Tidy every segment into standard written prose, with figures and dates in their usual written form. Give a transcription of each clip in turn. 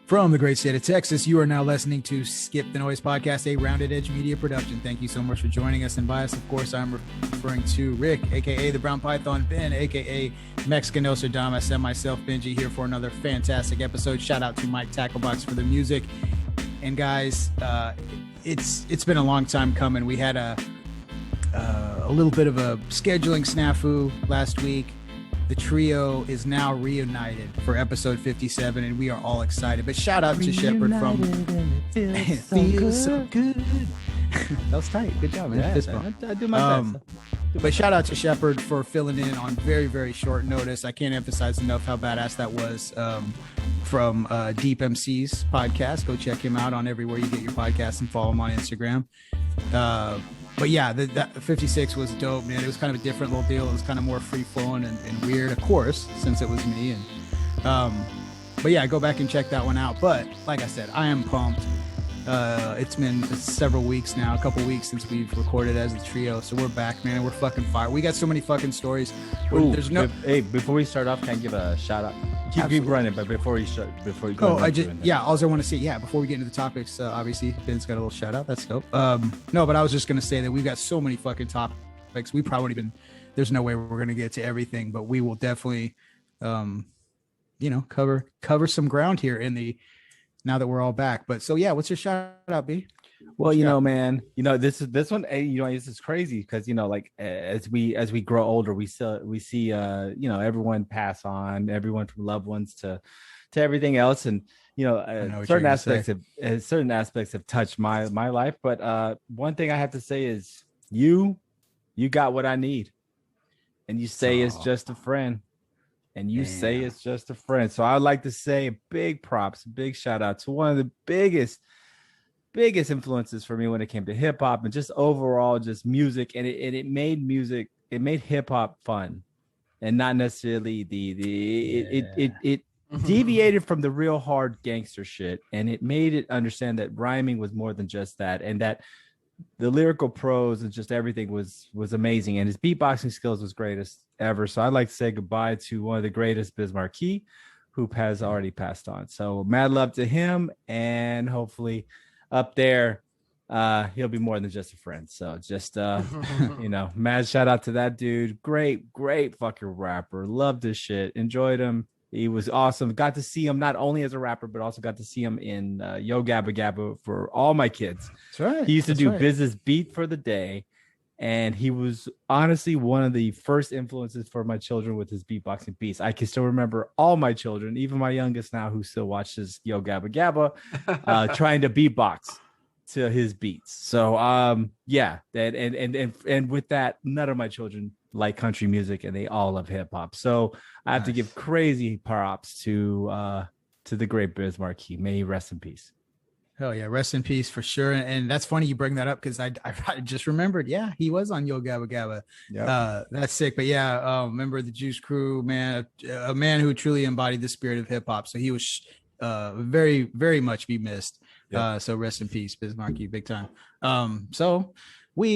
From the great state of Texas, you are now listening to Skip the Noise Podcast, a Rounded Edge media production. Thank you so much for joining us. And by us, of course, I'm referring to Rick, a.k.a. the Brown Python, Ben, a.k.a. Mexican Nostradamus, and myself, Benji, here for another fantastic episode. Shout out to Mike Tacklebox for the music. And guys, it's been a long time coming. We had a little bit of a scheduling snafu last week. The trio is now reunited for episode 57, and we are all excited. But shout out to Shepard from It feels so good. That was tight. Good job, man. I do my best. But shout out to Shepard for filling in on very, very short notice. I can't emphasize enough how badass that was. From Deep MC's podcast. Go check him out on everywhere you get your podcasts and follow him on Instagram. But yeah, that 56 was dope, man. It was kind of a different little deal. It was kind of more free flowing and weird, of course, since it was me. And but yeah, go back and check that one out. But like I said, I am pumped. It's been several weeks now, a couple weeks since we've recorded as a trio. So we're back, man. We're fucking fire. We got so many fucking stories. Ooh, before we start off, can I give a shout out? Keep running, but before you go. All I want to say, before we get into the topics, obviously Ben's got a little shout out. That's dope. No, but I was just gonna say that we've got so many fucking topics. We probably won't even. There's no way we're gonna get to everything, but we will definitely, cover some ground here now that we're all back. But so yeah, what's your shout out, B? Well, man, this one, this is crazy because like as we grow older, we see everyone pass on, everyone from loved ones to everything else, and certain aspects have touched my life. But one thing I have to say is you got what I need, and you say it's just a friend. And you say it's just a friend. So I'd like to say big props, big shout out to one of the biggest influences for me when it came to hip hop and just overall just music. And it made hip hop fun and not necessarily it deviated from the real hard gangster shit. And it made it understand that rhyming was more than just that, and that the lyrical prose and just everything was amazing, and his beatboxing skills was greatest ever. So I'd like to say goodbye to one of the greatest, Biz Markie, who has already passed on. So mad love to him, and hopefully up there he'll be more than just a friend. So just mad shout out to that dude. Great fucking rapper. Loved his shit. Enjoyed him. He was awesome. Got to see him not only as a rapper, but also got to see him in Yo Gabba Gabba for all my kids. That's right. He used to do Biz's Beat for the Day. And he was honestly one of the first influences for my children with his beatboxing beats. I can still remember all my children, even my youngest now, who still watches Yo Gabba Gabba, trying to beatbox to his beats. So and with that, none of my children like country music, and they all love hip hop. So I have to give crazy props to the great Biz Markie. May he rest in peace. Hell yeah, rest in peace for sure. And that's funny you bring that up because I just remembered. Yeah, he was on Yo Gabba Gabba. Yep. That's sick. But yeah, remember the Juice Crew, man, a man who truly embodied the spirit of hip hop. So he was very, very much be missed. Yep. So rest in peace, Biz Markie, big time. So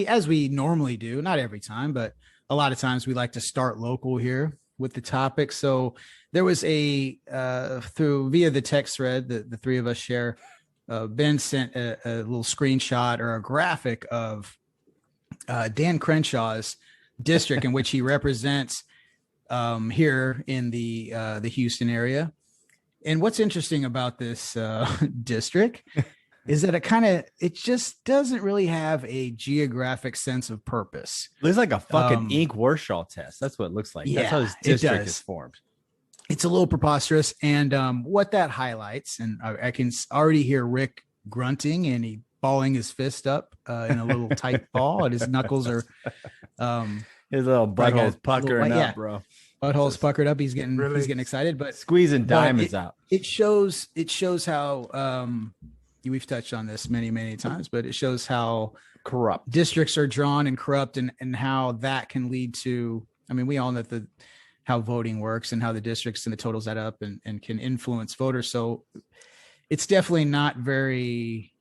as we normally do, not every time, but a lot of times we like to start local here with the topic. So there was via the text thread that the three of us share. Ben sent a little screenshot or a graphic of Dan Crenshaw's district in which he represents here in the Houston area. And what's interesting about this district is that it just doesn't really have a geographic sense of purpose. It's like a fucking ink Warshaw test. That's what it looks like. That's how this district is formed. It's a little preposterous. And what that highlights, and I can already hear Rick grunting and he balling his fist up in a little tight ball, and his knuckles are his little butthole's puckering up, bro. Butthole's puckered up. He's getting excited, but squeezing diamonds out. It shows how we've touched on this many, many times, but it shows how corrupt districts are drawn and corrupt, and how that can lead to, I mean, we all know how voting works and how the districts and the totals add up and can influence voters. So it's definitely not very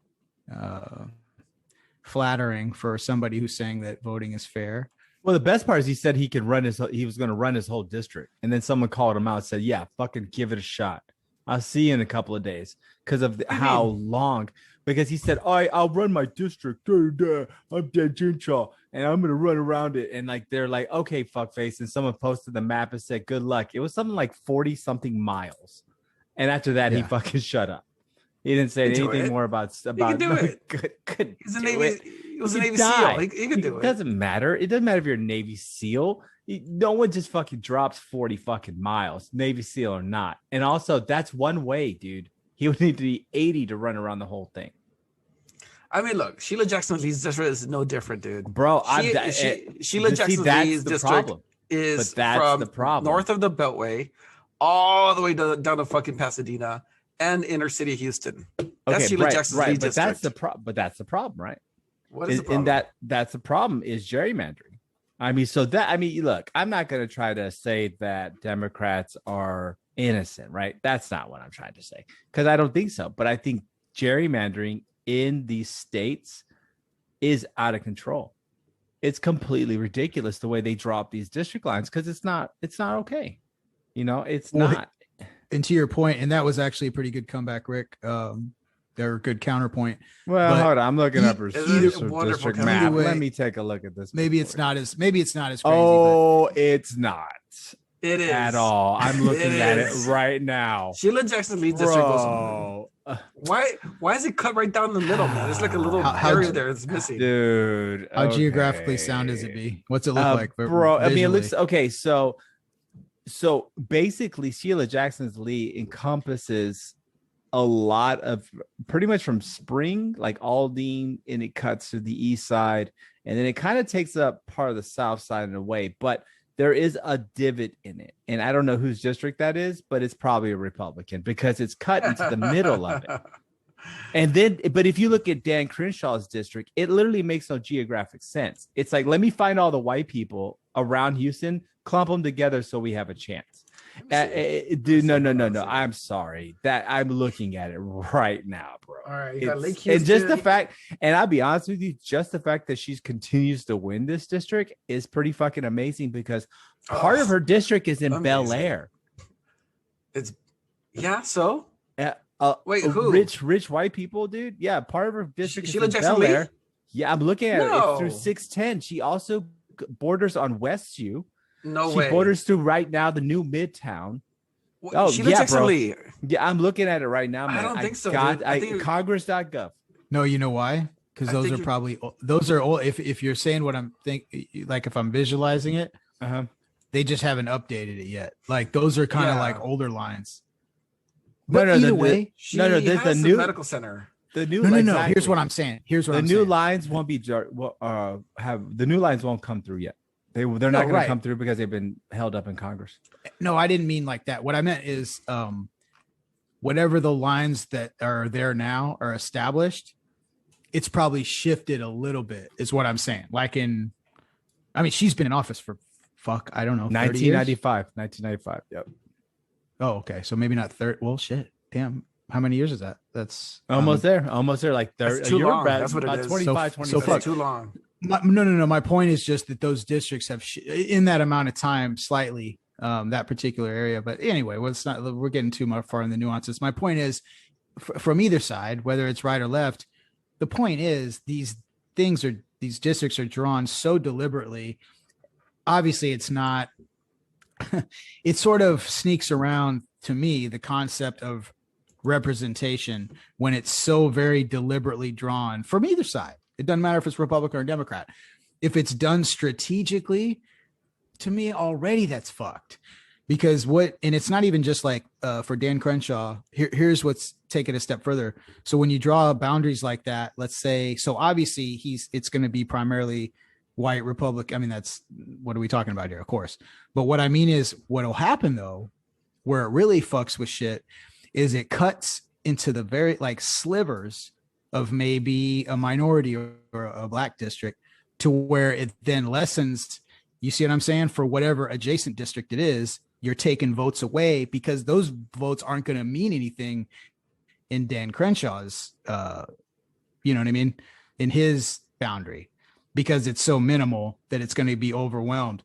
flattering for somebody who's saying that voting is fair. Well, the best part is he said he was going to run his whole district. And then someone called him out and said, yeah, fucking give it a shot. I'll see you in a couple of days because of how long. Because he said, I'll run my district. I'm dead Crenshaw, and I'm gonna run around it. And like they're like, okay, fuckface. And someone posted the map and said, good luck. It was something like 40 something miles. And after that, he fucking shut up. He didn't say anything more about. He can do it. He's a Navy. He was a Navy SEAL. He can do it. It doesn't matter. It doesn't matter if you're a Navy SEAL. No one just fucking drops 40 fucking miles, Navy SEAL or not. And also, that's one way, dude. He would need to be 80 to run around the whole thing. I mean, look, Sheila Jackson Lee's district is no different, dude. Bro, Sheila Jackson Lee's district is from the problem. North of the Beltway all the way down to fucking Pasadena and inner city Houston. That's Sheila Jackson Lee's district. But that's the problem, right? What is the problem? That's the problem is gerrymandering. Look, I'm not going to try to say that Democrats are innocent, right? That's not what I'm trying to say, because I don't think so. But I think gerrymandering in these states is out of control. It's completely ridiculous the way they draw up these district lines, because it's not okay. It's not. And to your point, and that was actually a pretty good comeback, Rick. They're a good counterpoint. Well, hold on, I'm looking up her district map. Let me take a look at this. Maybe it's not as crazy. Oh, it's not. It is at all. I'm looking at it right now. Sheila Jackson Lee's district goes. Why is it cut right down the middle, man? There's like a little area there that's missing. Dude, how geographically sound is it be? What's it look like, bro? Visually? I mean, it looks okay. So basically, Sheila Jackson Lee encompasses a lot of pretty much from Spring, like Aldine, and it cuts to the east side, and then it kind of takes up part of the south side in a way, but there is a divot in it, and I don't know whose district that is, but it's probably a Republican because it's cut into the middle of it. And then, but if you look at Dan Crenshaw's district, it literally makes no geographic sense. It's like, let me find all the white people around Houston, clump them together so we have a chance. Dude, no. I'm sorry that I'm looking at it right now, bro. All right, you got Lake Houston. And just the fact, and I'll be honest with you, just the fact that she continues to win this district is pretty fucking amazing, because part of her district is in Bel Air. So wait, who? Rich white people, dude. Yeah, part of her district is in Bel Air. Yeah, I'm looking at it. It's through 610. She also borders on Westview. No she way. Borders through right now the new Midtown. Jackson Lee. Yeah, I'm looking at it right now, man. I don't think so. Congress.gov. No, you know why? Because those are old. If you're saying what I'm like, if I'm visualizing it, they just haven't updated it yet. Like those are kind of like older lines. But either way, there's the new medical center. The new no. Here's what I'm saying. The new lines won't be the new lines won't come through yet. They're not going to come through because they've been held up in Congress. No, I didn't mean like that. What I meant is whatever the lines that are there now are established, it's probably shifted a little bit is what I'm saying. Like she's been in office for I don't know, 1995. Yep. Oh, okay. So maybe not 30. Well, shit. Damn. How many years is that? That's almost there. Like 30. That's too long. That's what it is. 25, 26. So too long. No. My point is just that those districts have in that amount of time slightly that particular area. But anyway, we're getting too far in the nuances. My point is from either side, whether it's right or left, the point is these districts are drawn so deliberately. Obviously, it's not. It sort of sneaks around to me the concept of representation when it's so very deliberately drawn from either side. It doesn't matter if it's Republican or Democrat. If it's done strategically, to me already that's fucked. Because and it's not even just like for Dan Crenshaw, here's what's taken a step further. So when you draw boundaries like that, let's say, so obviously it's going to be primarily white Republican. I mean, what are we talking about here? Of course. But what I mean is what'll happen though, where it really fucks with shit is it cuts into the very like slivers of maybe a minority or a black district to where it then lessens, you see what I'm saying? For whatever adjacent district it is, you're taking votes away because those votes aren't going to mean anything in Dan Crenshaw's, you know what I mean? In his boundary, because it's so minimal that it's going to be overwhelmed.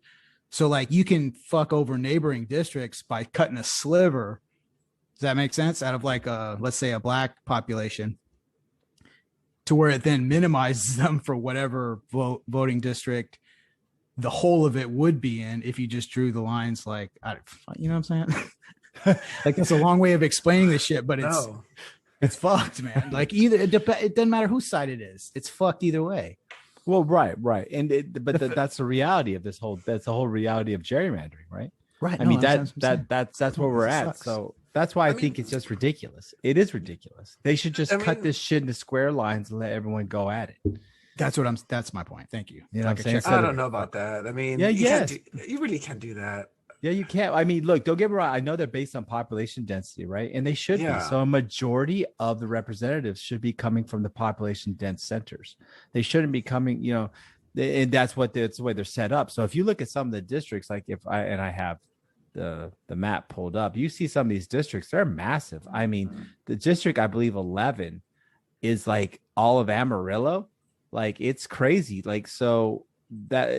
So like you can fuck over neighboring districts by cutting a sliver Does that make sense? Out of like let's say a black population, to where it then minimizes them for whatever voting district the whole of it would be in, if you just drew the lines like, you know what I'm saying? Like, that's a long way of explaining this shit, but it's fucked, man. Like, either it doesn't matter whose side it is, it's fucked either way. Well, right, and that's the reality of this whole. That's the whole reality of gerrymandering, right? Right. I mean that's where we're at. Sucks. So that's why I think it's just ridiculous. It is ridiculous. They should just cut this shit into square lines and let everyone go at it. That's my point. Thank you. You know what I'm saying? I don't know about that. I mean, you really can't do that. Yeah, you can't. I mean, look, don't get me wrong. I know they're based on population density, right? And they should be. So a majority of the representatives should be coming from the population dense centers. They shouldn't be coming, and that's the way they're set up. So if you look at some of the districts, like I have the map pulled up, you see some of these districts, they're massive. I mean, the district, I believe 11 is like all of Amarillo. Like, it's crazy. Like, so that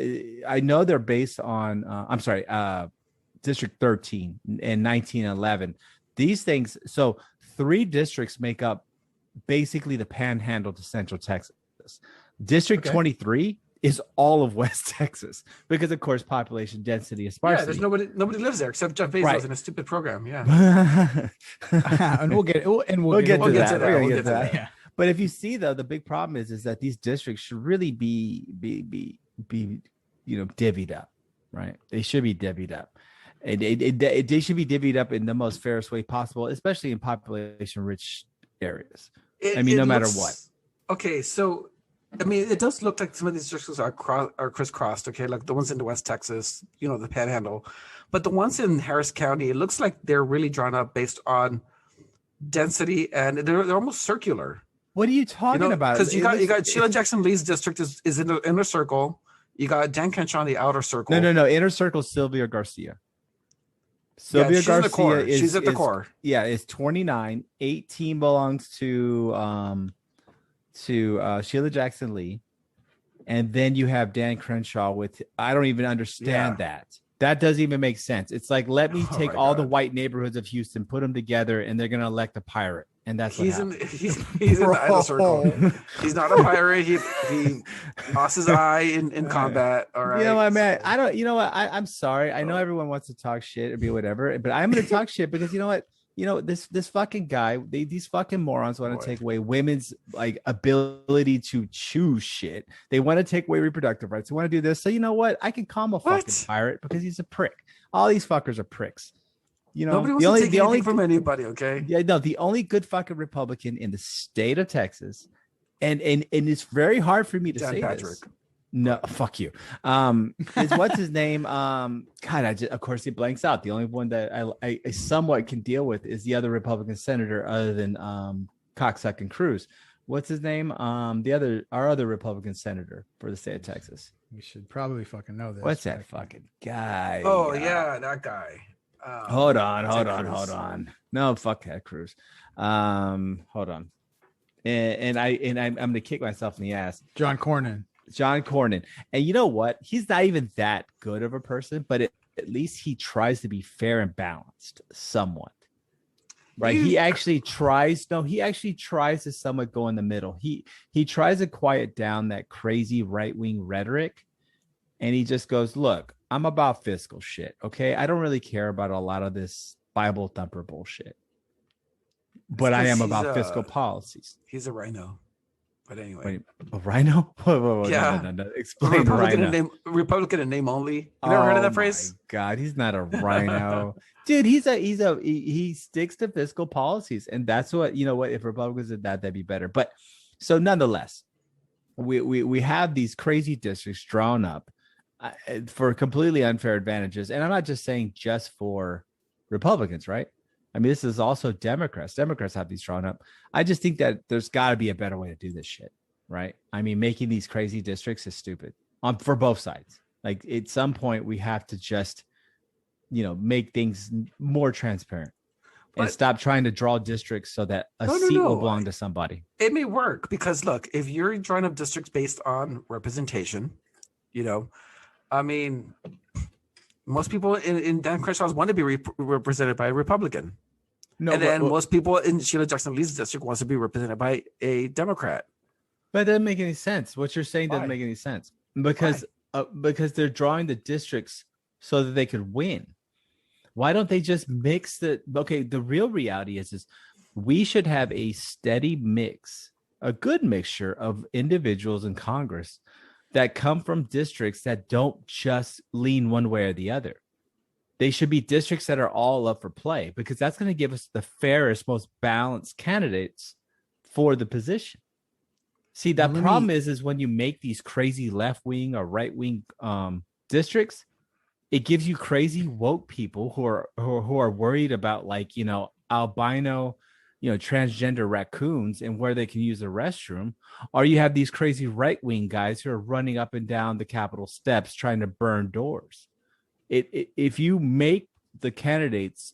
I know they're based on, District 13 and 1911. These things, so 3 districts make up basically the panhandle to Central Texas. District 23 is all of West Texas because, of course, population density is sparsity. Yeah, there's nobody lives there except Jeff Bezos in a stupid program. Yeah, and we'll get to that. Yeah. But if you see, though, the big problem is that these districts should really be divvied up, right? They should be divvied up. They should be divvied up in the most fairest way possible, especially in population-rich areas. No matter what. Okay, so I mean, it does look like some of these districts are crisscrossed. Okay, like the ones in West Texas, the Panhandle, but the ones in Harris County, it looks like they're really drawn up based on density, and they're almost circular. What are you talking about? Because you got Sheila Jackson Lee's district is in the inner circle. You got Dan Crenshaw in the outer circle. No. Inner circle, Sylvia Garcia. Sylvia Garcia she's at the core. Yeah, it's 29. 18 belongs to Sheila Jackson Lee, and then you have Dan Crenshaw with. I don't even understand that. That doesn't even make sense. It's like, let me take all the white neighborhoods of Houston, put them together, and they're gonna elect a pirate. And that's he's in the inner circle. He's not a pirate. He lost his eye in combat. All right. You know what, man? I don't. You know what? I'm sorry. I know everyone wants to talk shit or be whatever, but I'm going to talk shit because you know what? This fucking guy. These fucking morons want to take away women's like ability to choose shit. They want to take away reproductive rights. They want to do this. So you know what? I can call him a fucking pirate because he's a prick. All these fuckers are pricks. Nobody wants to take anything from anybody, okay? Yeah, no, the only good fucking Republican in the state of Texas, and it's very hard for me to say Patrick. This. No, fuck you. Is what's his name? Of course he blanks out. The only one that I somewhat can deal with is the other Republican senator other than cocksucking Cruz. What's his name? Our other Republican senator for the state of Texas. We should probably fucking know this. What's that fucking guy? Oh yeah, that guy. Hold on. No, fuck that Cruz. Hold on. And I'm gonna kick myself in the ass. John Cornyn. And you know what? He's not even that good of a person, but at least he tries to be fair and balanced somewhat. Right? He actually tries to somewhat go in the middle. He tries to quiet down that crazy right-wing rhetoric, and he just goes, look, I'm about fiscal shit, okay? I don't really care about a lot of this Bible thumper bullshit. But I am about fiscal policies. He's a rhino. But anyway. Wait, a rhino? Whoa, yeah. No. Explain rhino. Republican in name only. You never heard of that phrase? God, he's not a rhino. Dude, he sticks to fiscal policies. And that's what, if Republicans did that, that'd be better. But so nonetheless, we have these crazy districts drawn up for completely unfair advantages. And I'm not just saying just for Republicans, right? I mean, this is also Democrats. Democrats have these drawn up. I just think that there's got to be a better way to do this shit, right? I mean, making these crazy districts is stupid for both sides. Like, at some point, we have to just, make things more transparent and stop trying to draw districts so that a seat will belong to somebody. It may work because, look, if you're drawing up districts based on representation, I mean, most people in Dan Crenshaw's want to be represented by a Republican. No, and then most people in Sheila Jackson Lee's district wants to be represented by a Democrat. But it doesn't make any sense. What you're saying doesn't make any sense because they're drawing the districts so that they could win. Why don't they just mix the? Okay, the real reality is we should have a steady mix, a good mixture of individuals in Congress that come from districts that don't just lean one way or the other. They should be districts that are all up for play because that's going to give us the fairest, most balanced candidates for the position. See, the problem is when you make these crazy left wing or right wing districts, it gives you crazy woke people who are worried about albino, transgender raccoons and where they can use the restroom. Or you have these crazy right wing guys who are running up and down the Capitol steps trying to burn doors. If you make the candidates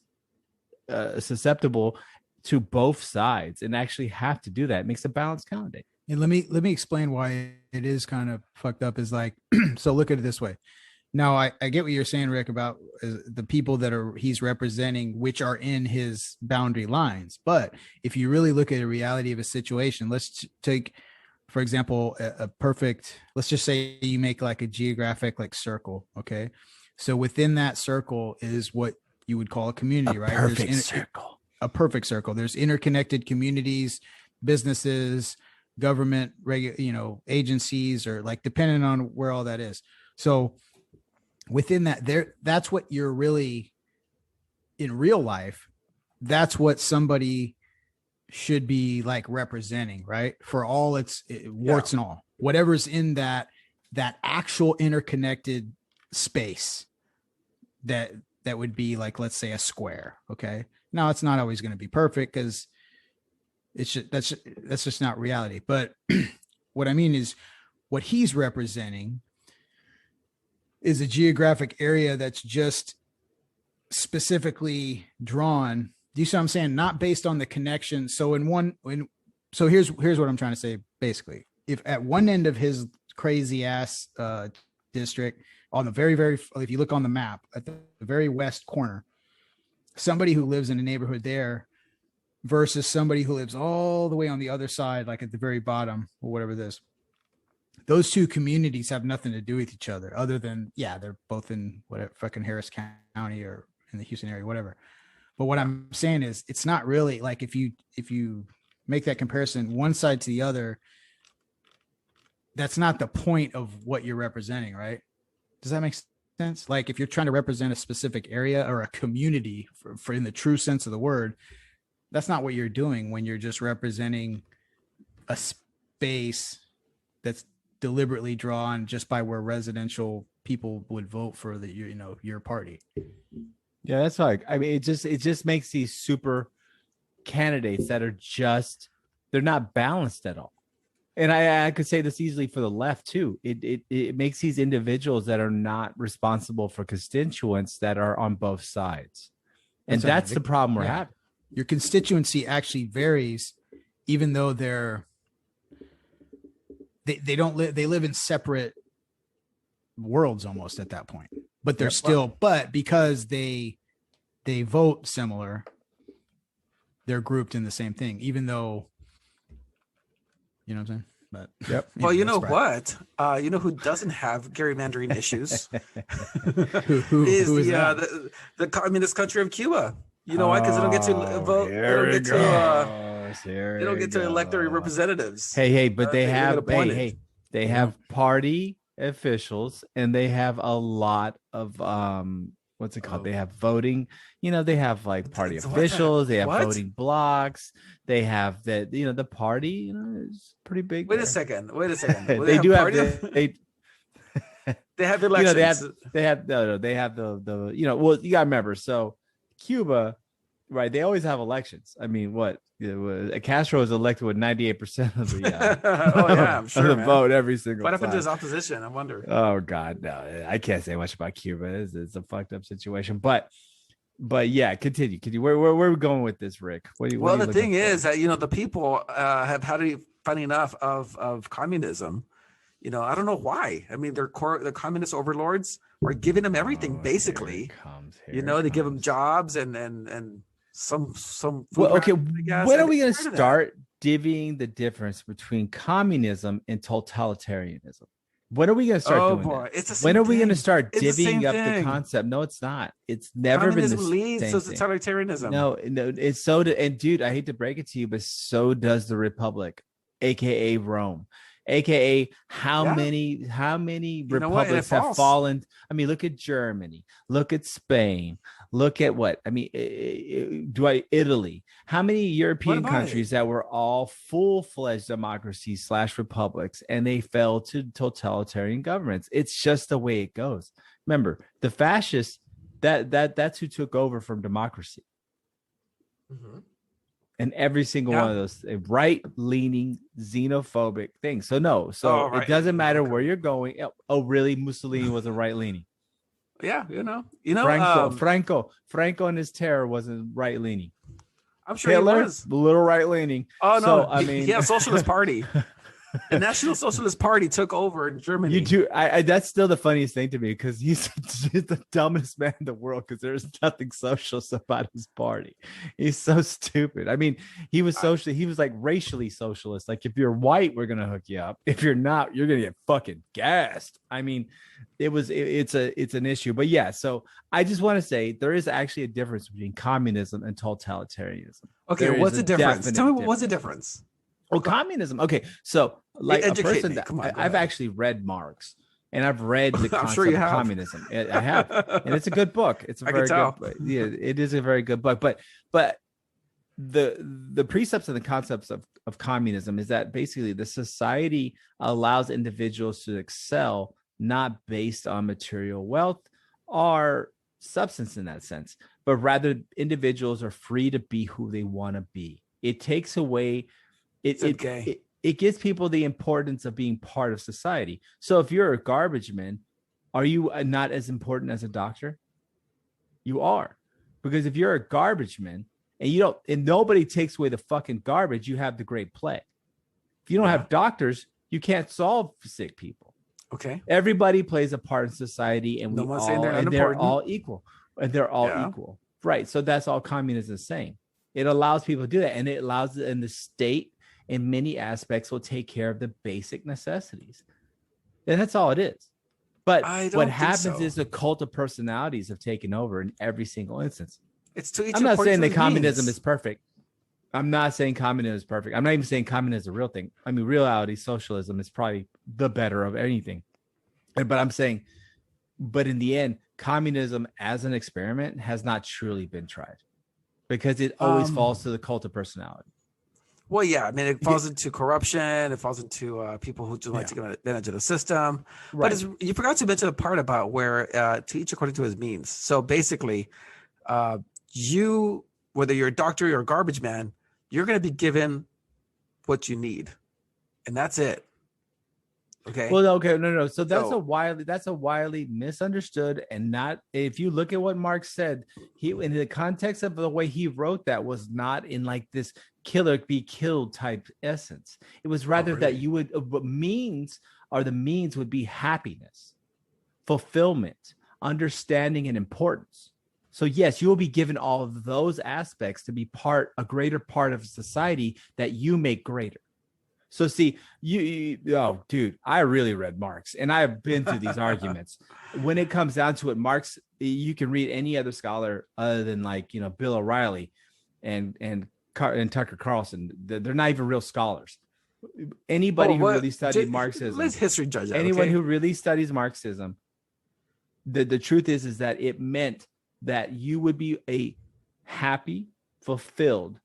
susceptible to both sides and actually have to do that, it makes a balanced candidate. And let me explain why it is kind of fucked up. Is like, so look at it this way. Now, I get what you're saying, Rick, about the people that he's representing, which are in his boundary lines. But if you really look at the reality of a situation, let's take, for example, a perfect, let's just say you make like a geographic circle. Okay. So within that circle is what you would call a community, right? Perfect circle. A perfect circle. There's interconnected communities, businesses, government, agencies, or depending on where all that is. So within that, that's what you're really in real life. That's what somebody should be representing, right? For all its warts and all, whatever's in that actual interconnected space that would be let's say a square. Okay. Now it's not always going to be perfect because that's just not reality. But what I mean is what he's representing is a geographic area that's just specifically drawn. Do you see what I'm saying? Not based on the connection. So so here's what I'm trying to say. Basically, if at one end of his crazy ass district, on the very, very, if you look on the map at the very west corner, somebody who lives in a neighborhood there versus somebody who lives all the way on the other side, at the very bottom or whatever it is. Those two communities have nothing to do with each other other than, they're both in whatever fucking Harris County or in the Houston area, whatever. But what I'm saying is it's not really if you make that comparison one side to the other, that's not the point of what you're representing, right? Does that make sense? If you're trying to represent a specific area or a community for in the true sense of the word, that's not what you're doing when you're just representing a space that's deliberately drawn just by where residential people would vote for your party. Yeah, that's it just makes these super candidates that are they're not balanced at all. And I could say this easily for the left too. It makes these individuals that are not responsible for constituents that are on both sides. And that's the problem we're having. Your constituency actually varies, even though they don't live, they live in separate worlds almost at that point. But they're but because they vote similar, they're grouped in the same thing, even though, you know what I'm saying? But well, you know what? You know who doesn't have gerrymandering issues? who is the communist country of Cuba? You know why? Because they don't get to vote. They don't get to elect their representatives. Hey, but they have they have party officials and they have a lot of what's it called? They have voting. They have party officials. They have voting blocks. They have the party. Is pretty big. Wait a second. They do have they have elections. They have the well, you gotta remember. So Cuba, right? They always have elections. I mean, what? Castro was elected with 98% of the I'm sure, of the vote every single. What happened to his opposition? I wonder. Oh God, no! I can't say much about Cuba. It's a fucked up situation, but yeah, continue. Where are we going with this, Rick? The thing is that the people have had enough of communism. I don't know why. I mean, the communist overlords are giving them everything basically. They give them jobs and some. Well, okay, when are we going to start divvying the difference between communism and totalitarianism? When are we going to start doing that? It's the same when are we thing. going to start divvying up the concept? No, it's not. It's never Communism been the leads same to totalitarianism. No, it's so. And dude, I hate to break it to you, but so does the Republic, aka Rome, aka how many republics have fallen. I mean, look at Germany, look at Spain, look at what I mean. Italy? How many European countries that were all full-fledged democracies / republics, and they fell to totalitarian governments? It's just the way it goes. Remember, the fascists. That's who took over from democracy. Mm-hmm. And every single one of those right-leaning, xenophobic things. So no, it doesn't matter where you're going. Oh, really? Mussolini was a right-leaning. Yeah, Franco and his terror wasn't right-leaning. I'm sure Hitler, he was a little right-leaning. Oh no, I mean, Socialist Party. The National Socialist Party took over in Germany. You do. That's still the funniest thing to me because he's the dumbest man in the world because there's nothing socialist about his party. He's so stupid. I mean, he was he was like racially socialist. Like if you're white, we're gonna hook you up. If you're not, you're gonna get fucking gassed. I mean, it's an issue. But yeah, so I just want to say there is actually a difference between communism and totalitarianism. Okay, what's the difference? Tell me what's the difference. Oh, communism. Okay, so like a person that I've actually read Marx, and I've read the concept of communism. I have, and it's a good book. It's a very good. Yeah, it is a very good book. But the precepts and the concepts of communism is that basically the society allows individuals to excel not based on material wealth or substance in that sense, but rather individuals are free to be who they want to be. It takes away. It gives people the importance of being part of society. So if you're a garbage man, are you not as important as a doctor? You are, because if you're a garbage man and nobody takes away the fucking garbage, you have the Great Plague. If you don't have doctors, you can't solve sick people. Okay. Everybody plays a part in society, and they're all equal. And they're all equal, right? So that's all communism is saying. It allows people to do that, and it allows in the state. In many aspects will take care of the basic necessities. And that's all it is. But what happens is the cult of personalities have taken over in every single instance. I'm not saying that communism is perfect. I'm not saying communism is perfect. I'm not even saying communism is a real thing. I mean, reality, socialism is probably the better of anything. But I'm saying, but in the end, communism as an experiment has not truly been tried because it always falls to the cult of personality. Well, yeah, I mean, it falls into corruption. It falls into people who just like to get advantage of the system. Right. But you forgot to mention the part about where to each according to his means. So basically, whether you're a doctor or a garbage man, you're going to be given what you need, and that's it. Okay. Well, okay, no. So that's a widely misunderstood, and not. If you look at what Marx said, he in the context of the way he wrote that was not in like this killer be killed type essence. It was rather that you would the means would be happiness, fulfillment, understanding, and importance. So yes, you will be given all of those aspects to be a greater part of society that you make greater. So see, dude, I really read Marx, and I've been through these arguments. When it comes down to it, Marx, you can read any other scholar other than Bill O'Reilly and Tucker Carlson. They're not even real scholars. Anybody who really studied Marxism, let's history judge that. Anyone who really studies Marxism, the truth is that it meant that you would be a happy, fulfilled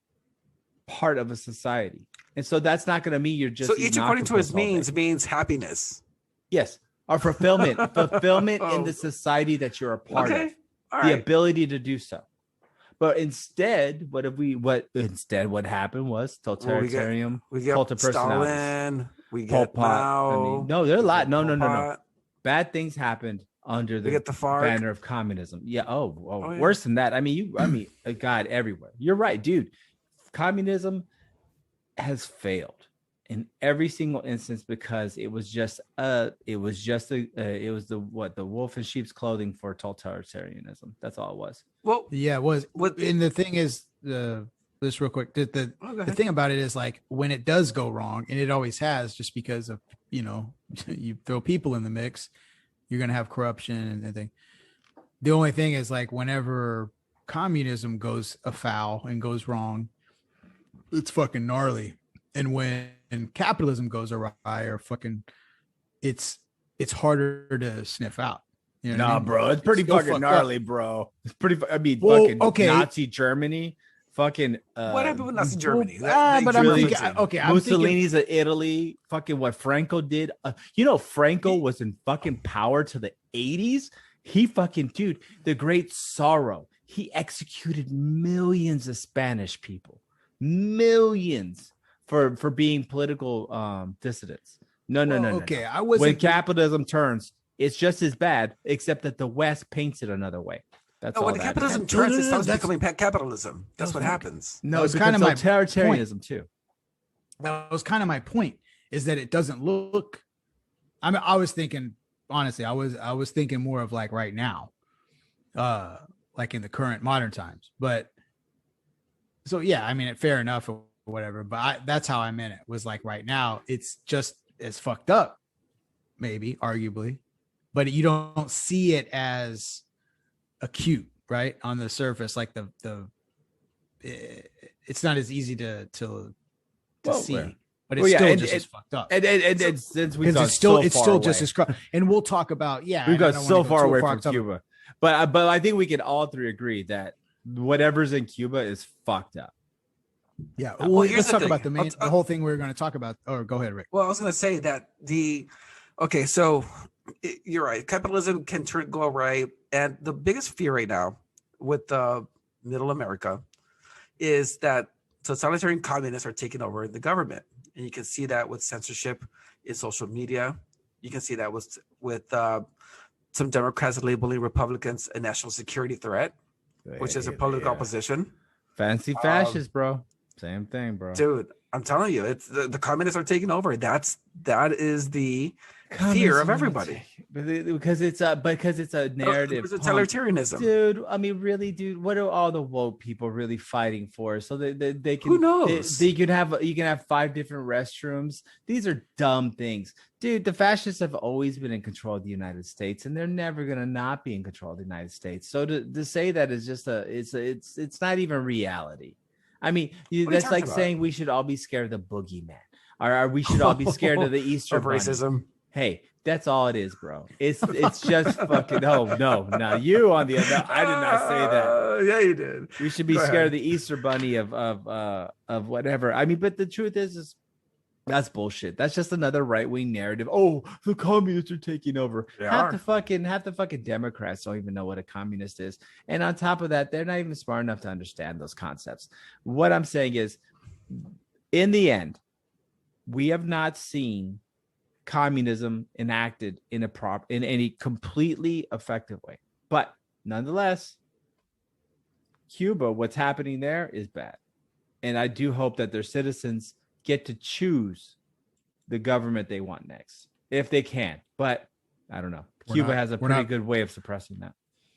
part of a society. And so that's not going to mean you're just. So each according to his means happiness. Yes, or fulfillment in the society that you're a part of. All the ability to do so. But instead, what happened was totalitarian. We got Stalin. We got Mao. No, there are a lot. No. Bad things happened under the banner of communism. Yeah. Oh, worse than that. I mean, God, everywhere. You're right, dude. Communism has failed in every single instance because it was the wolf in sheep's clothing for totalitarianism. That's all it was. Well, yeah, it was. And the thing is, this real quick. The thing about it is like when it does go wrong, and it always has, just because of, you know, you throw people in the mix, you're gonna have corruption and everything. The only thing is like whenever communism goes afoul and goes wrong, it's fucking gnarly. And when capitalism goes awry or fucking, it's harder to sniff out. You know nah, I mean? Bro, it's pretty fucking gnarly, up. Bro. It's pretty. I mean, fucking okay. Nazi Germany, fucking. What happened with Nazi Germany? But really, Mussolini's in Italy. Fucking what Franco did. You know, Franco was in fucking power to the 80s. He fucking, dude, the Great Sorrow. He executed millions of Spanish people, millions for being political dissidents. No. Okay, no. When capitalism turns, it's just as bad, except that the West paints it another way. That's all. When the capitalism turns, it starts becoming capitalism. That's what happens. No, it's kind of my totalitarianism too. That was kind of my point. Is that it doesn't look. I mean, I was thinking honestly. I was thinking more of like right now, like in the current modern times. But so yeah, I mean, fair enough or whatever. But that's how I meant it. Was like right now, it's just as fucked up, maybe arguably. But you don't see it as acute, right? On the surface, like it's not as easy to see, but it's still just as fucked up. And since we it's still just as and we'll talk about we got so far away from Cuba, but I think we can all three agree that whatever's in Cuba is fucked up. Yeah, well, let's talk about the whole thing we're going to talk about. Or go ahead, Rick. Well, I was going to say that so you're right. Capitalism can go right, and the biggest fear right now with Middle America is that totalitarian communists are taking over the government, and you can see that with censorship in social media. You can see that with some Democrats labeling Republicans a national security threat, which is a political opposition. Fancy fascists, bro. Same thing, bro. Dude, I'm telling you, it's the communists are taking over. That is the fear of everybody. Because it's a narrative. It's a totalitarianism, dude. I mean, really, dude. What are all the woke people really fighting for? So they can. Who knows? You can have 5 different restrooms. These are dumb things, dude. The fascists have always been in control of the United States, and they're never gonna not be in control of the United States. So to say that is just it's not even reality. I mean, that's like saying we should all be scared of the boogeyman, or we should all be scared of the Easter bunny. Racism. Hey, that's all it is, bro. It's just fucking no. You on the other, I did not say that. Yeah, you did. We should be scared of the Easter bunny of whatever. I mean, but the truth is that's bullshit. That's just another right-wing narrative. Oh, the communists are taking over. Half the fucking Democrats don't even know what a communist is. And on top of that, they're not even smart enough to understand those concepts. What I'm saying is, in the end, we have not seen communism enacted in any completely effective way. But nonetheless, Cuba, what's happening there is bad. And I do hope that their citizens get to choose the government they want next, if they can. But I don't know. Cuba has a pretty good way of suppressing that.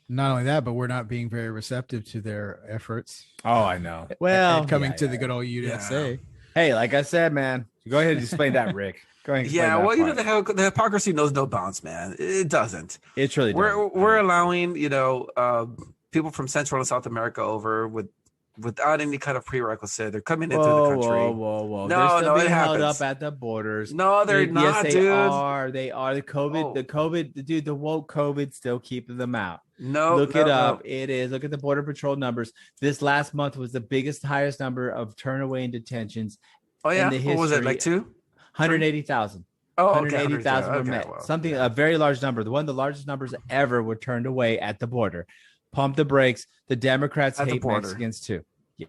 Not only that, but we're not being very receptive to their efforts. Oh, I know. Well, coming to the good old USA. Hey, like I said, man, go ahead and explain that, Rick. Go ahead. Well, you know, the hypocrisy knows no bounds, man. It doesn't. It really doesn't. We're allowing, people from Central and South America over without any kind of prerequisite. They're coming into the country. Whoa. No, it happens. Held up at the borders. No, they're not, yes, dude. They are. The COVID, dude, the woke COVID still keeping them out. No, look it up. It is. Look at the Border Patrol numbers. This last month was the highest number of turnaway and detentions. Oh yeah, what was it, like 180,000. Oh, 180,000 were met. A very large number. One of the largest numbers ever were turned away at the border. Pump the brakes. The Democrats hate Mexicans too. Yeah,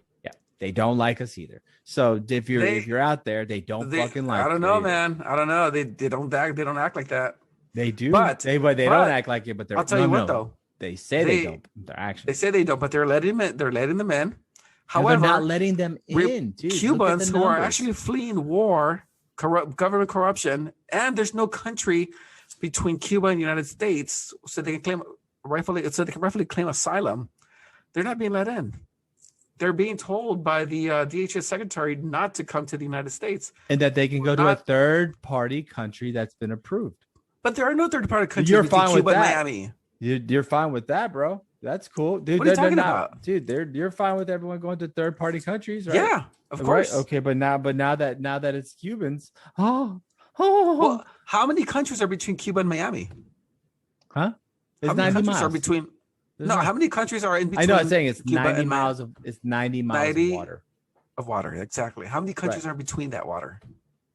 they don't like us either. So if you're out there, they don't fucking like. I don't know, man. I don't know. They don't act like that. They do, but they don't act like it. But I'll tell you what, though. They say they don't. They're actually. They say they don't, but they're letting them in. However, they're not letting them in. Dude, Cubans who are actually fleeing war, government corruption, and there's no country between Cuba and the United States, so they can rightfully claim asylum. They're not being let in. they're being told by the DHS secretary not to come to the United States. And that they can go to a third-party country that's been approved. But there are no third-party countries between Cuba and Miami. You're fine with that, bro. That's cool. Dude, what are you talking about? Dude, you're fine with everyone going to third-party countries, right? Yeah, of course. Right? Okay, but now that it's Cubans, well, how many countries are between Cuba and Miami? Huh? It's how many 90 countries miles. Are between? No, how many countries are in between? I know. I'm saying it's Cuba 90 miles of. It's 90 miles of water. Of water, exactly. How many countries are between that water?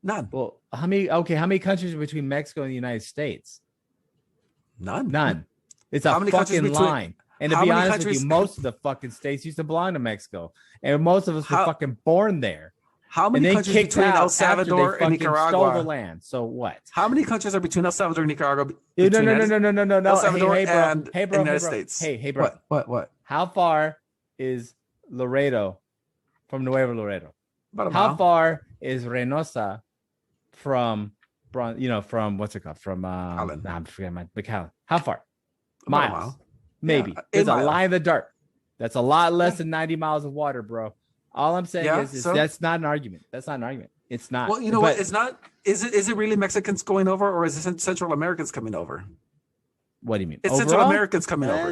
None. Well, how many countries are between Mexico and the United States? None. It's a fucking line. And to be honest with you, most of the fucking states used to belong to Mexico, and most of us were fucking born there. How many countries between El Salvador and Nicaragua? Stole the land. So what? How many countries are between El Salvador and Nicaragua? No. El Salvador and the United States. Hey, bro. What? How far is Laredo from Nuevo Laredo? About a How mile. far is Reynosa from what's it called? From I'm forgetting my McAllen. How far? Miles. Mile. Maybe. Yeah, There's a line in the dark. That's a lot less than 90 miles of water, bro. All I'm saying is that's not an argument. That's not an argument. It's not. Well, you know what? It's not. Is it really Mexicans going over, or is it Central Americans coming over? What do you mean? It's overall? Central Americans coming over.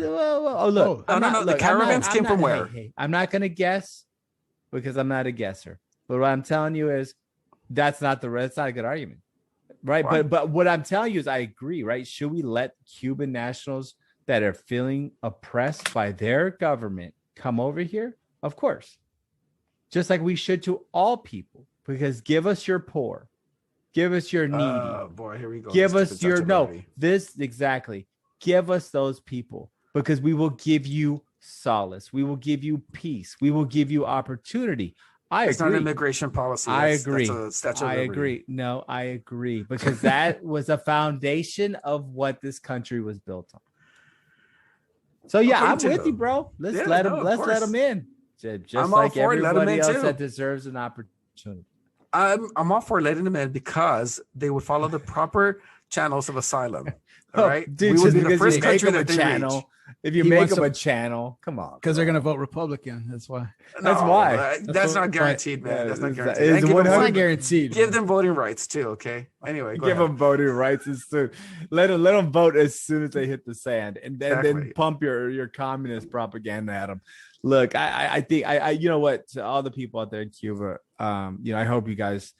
Look. No. The caravans came from where? Hey, I'm not going to guess because I'm not a guesser. But what I'm telling you is that's not a good argument. Right. Why? But what I'm telling you is I agree. Right. Should we let Cuban nationals that are feeling oppressed by their government come over here? Of course. Just like we should to all people, because give us your poor, give us your needy. Oh boy, here we go. Give us your give us those people, because we will give you solace. We will give you peace. We will give you opportunity. It's not an immigration policy. I agree. I agree. No, I agree, because that was a foundation of what this country was built on. So yeah, I'm with you, bro. Let's let them in. Just I'm like everybody else that deserves an opportunity. I'm all for letting them in because they would follow the proper channels of asylum. All right, dude. We would be the first country that they reach. If you make them a channel, come on, because they're gonna vote Republican. That's why. That's not guaranteed, man. That's not guaranteed. It's not guaranteed. Give them voting rights too. Okay. Anyway, give them voting rights as soon. Let them vote as soon as they hit the sand, and then pump your communist propaganda at them. Look, I think you know what, to all the people out there in Cuba, I hope you guys,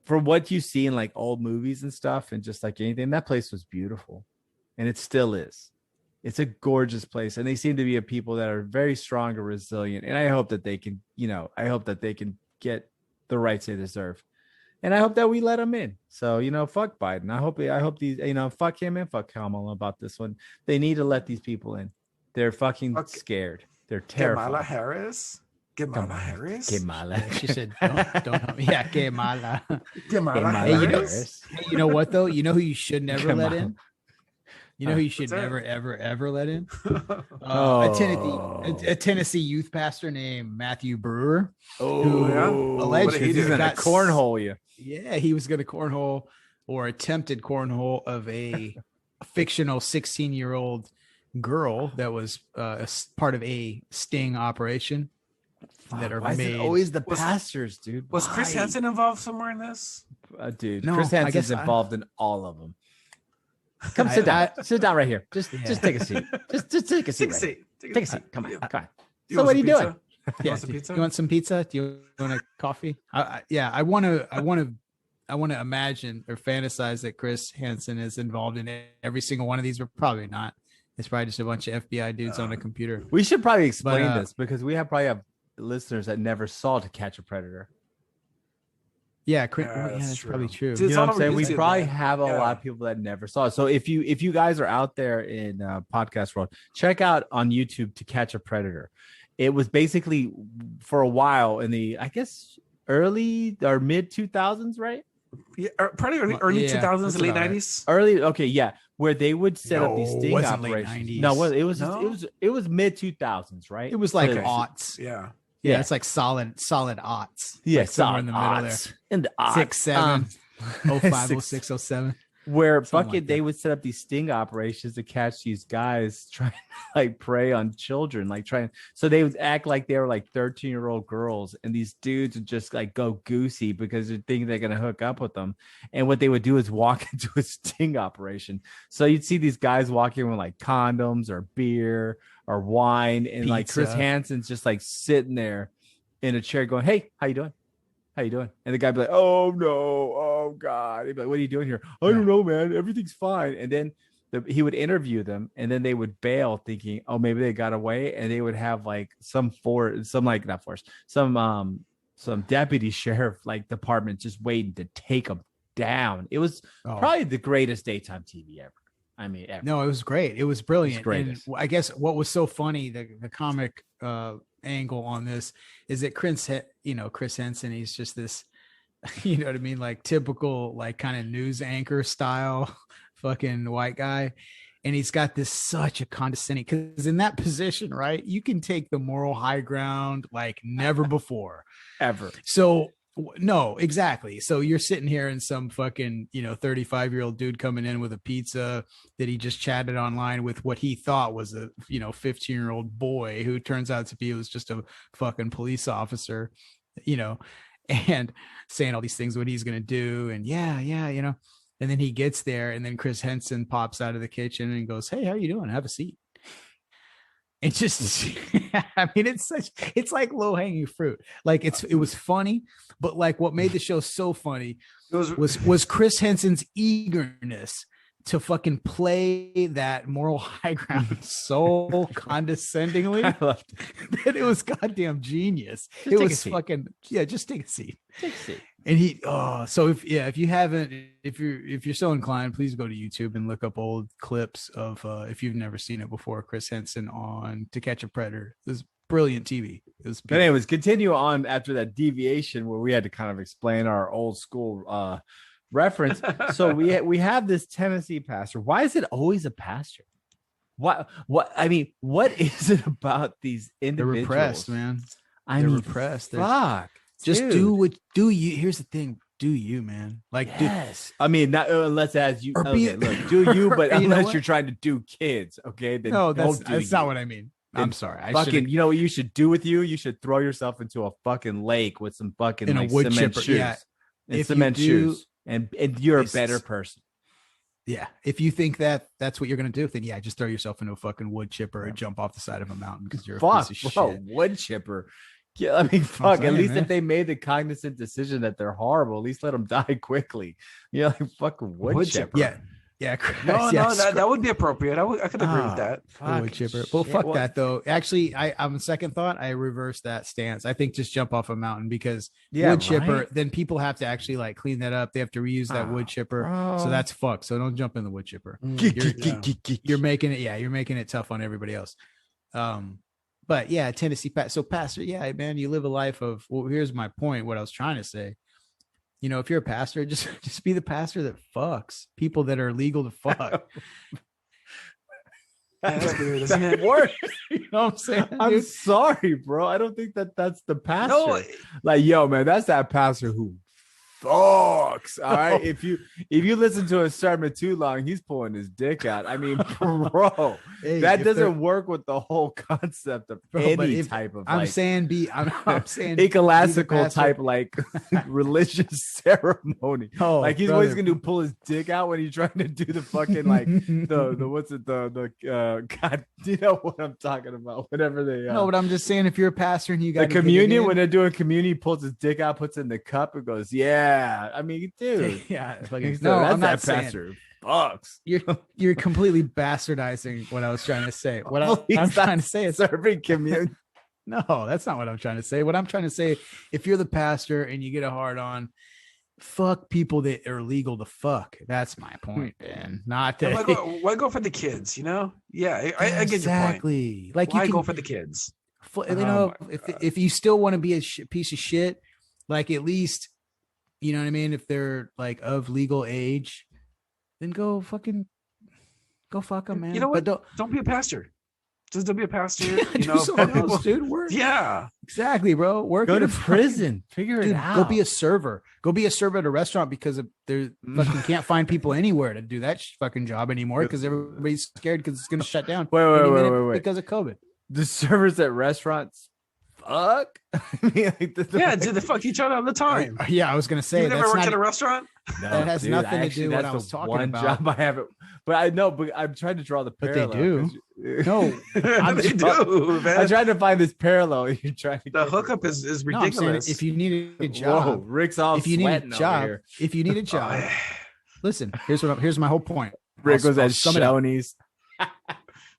for what you see in like old movies and stuff, and just like anything, that place was beautiful, and it still is. It's a gorgeous place, and they seem to be a people that are very strong and resilient. And I hope that they can, get the rights they deserve, and I hope that we let them in. So fuck Biden. I hope these, fuck him and fuck Kamala about this one. They need to let these people in. They're fucking scared. They're terrified. Kamala Harris. She said, don't. Yeah, Kamala. Harris. Hey, you know what though? You know who you should never let in? You know who you should never, ever let in? A Tennessee youth pastor named Matthew Brewer. Who allegedly he's going to cornhole you. Yeah, he was going to cornhole or attempted cornhole of a fictional 16-year-old girl that was part of a sting operation that are made. Always the pastors, dude. Was Chris Hansen involved somewhere in this? Dude, no, Chris Hansen's involved in all of them. Come sit down. Sit down right here. Just take a seat. Just take a seat. Take a seat. Come on. So what are you doing? You want some pizza? Do you want a coffee? I want to imagine or fantasize that Chris Hansen is involved in every single one of these, but probably not. It's probably just a bunch of FBI dudes on a computer. We should probably explain this because we probably have listeners that never saw To Catch a Predator. Yeah, that's probably true. You know what I'm saying? We probably have a lot of people that never saw it. So if you guys are out there in podcast world, check out on YouTube To Catch a Predator. It was basically for a while in the, I guess, early or mid 2000s, right? Yeah, probably early 2000s, late 90s. Early, okay, yeah, where they would set up these sting operations. No, it was mid 2000s, right? It was like aughts. Yeah, it's like solid aughts. Yeah, like somewhere in the middle there. In the aughts. 6, 7, 05, 06, 07. where fucking they would set up these sting operations to catch these guys trying to like prey on children, so they would act like they were like 13-year-old girls, and these dudes would just like go goosey because they think they're gonna hook up with them. And what they would do is walk into a sting operation. So you'd see these guys walking with like condoms or beer or wine, and pizza. Like Chris Hansen's just like sitting there in a chair going, "Hey, how you doing? How you doing?" And the guy be like, "Oh no, oh God." He'd be like, "What are you doing here?" "I don't know, man. Everything's fine." And then he would interview them, and then they would bail, thinking, "Oh, maybe they got away." And they would have like some deputy sheriff like department just waiting to take them down. It was probably the greatest daytime TV ever. I mean, ever. No, it was great. It was brilliant. And I guess what was so funny, the comic angle on this is that Chris Henson, he's just this, you know what I mean, like typical like kind of news anchor style fucking white guy, and he's got this such a condescending, because in that position, right, you can take the moral high ground like never before ever. So no, exactly. So you're sitting here and some fucking 35-year-old dude coming in with a pizza that he just chatted online with what he thought was a 15-year-old boy, who turns out to be was just a fucking police officer, and saying all these things what he's gonna do, and and then he gets there, and then Chris Henson pops out of the kitchen and goes, "Hey, how you doing? Have a seat." It just, I mean, it's like low hanging fruit. Like it was funny, but like what made the show so funny was Chris Henson's eagerness to fucking play that moral high ground so condescendingly that it was goddamn genius. It was fucking, just take a seat. Take a seat. And so if you haven't, if you're so inclined, please go to YouTube and look up old clips of, if you've never seen it before, Chris Henson on To Catch a Predator. It was brilliant TV. It was beautiful. But anyways, continue on after that deviation where we had to kind of explain our old school reference. So we have this Tennessee pastor. Why is it always a pastor? What I mean, what is it about these individuals? They're repressed, man. They're repressed. Fuck. Just do you. Here's the thing. Do you, man? Like, yes. I mean, not unless as you. Okay, look, do you? But unless you're trying to do kids, okay? Then no, that's not what I mean. I'm sorry. You know what you should do with you? You should throw yourself into a fucking lake with some fucking like wood cement chipper. Shoes. Yeah. And cement shoes, and you're a better person. Yeah. If you think that's what you're gonna do, then just throw yourself into a fucking wood chipper and jump off the side of a mountain because you're a piece of shit. Wood chipper. Yeah, I mean, fuck. At least if they made the cognizant decision that they're horrible, at least let them die quickly. Like fucking wood chipper. Yeah. No, that would be appropriate. I could agree with that. Wood chipper. Well, fuck that though. Actually, on second thought, I reversed that stance. I think just jump off a mountain, because wood chipper, then people have to actually like clean that up. They have to reuse that wood chipper. So that's fucked. So don't jump in the wood chipper. You're making it tough on everybody else. But Tennessee so pastor, man, you live a life of, well, here's my point. What I was trying to say, if you're a pastor, just be the pastor that fucks people that are legal to fuck. That's weird, isn't it? You know what I'm saying? I'm sorry, bro. I don't think that's the pastor. No. Like, yo, man, that's that pastor who fucks. All right. If you listen to a sermon too long, he's pulling his dick out. I mean, bro, that doesn't work with the whole concept of any type of. I'm saying ecclesiastical type like religious ceremony. Oh, like he's always gonna pull his dick out when he's trying to do the fucking like the God, you know what I'm talking about? Whatever they. No, but I'm just saying, if you're a pastor and you got the communion, when they're doing communion, he pulls his dick out, puts it in the cup, and goes, yeah. I mean, dude. No, I'm not pastor. Bucks. You're completely bastardizing what I was trying to say. What I'm trying to say is serving communion. No, that's not what I'm trying to say. What I'm trying to say, if you're the pastor and you get a hard on, fuck people that are legal to fuck. That's my point, man. Not that. Why go for the kids? Yeah, I get your point. Like, why go for the kids? If you still want to be a piece of shit, like, at least, you know what I mean? If they're like of legal age, then go fuck them, man. You know what? Don't be a pastor. Just to be a pastor, do something else, dude. Work. Yeah, exactly, bro. Work. Go to prison. Figure it out. Go be a server. Go be a server at a restaurant because they fucking can't find people anywhere to do that fucking job anymore because everybody's scared because it's going to shut down. Wait. Because of COVID. The servers at restaurants. Fuck. I mean, yeah, did they fuck each other all the time? Yeah, I was going to say. You never worked at a restaurant? No, that has nothing to do with what I was talking about. Job I haven't, but I know. But I'm trying to draw the parallel. But they do. No, they do, man. I'm trying to find this parallel. You're trying to. The hookup is ridiculous. No, I'm saying if you need a job, whoa, Rick's all sweating over here. If you need a job, listen. Here's my whole point. Rick was at Shoney's.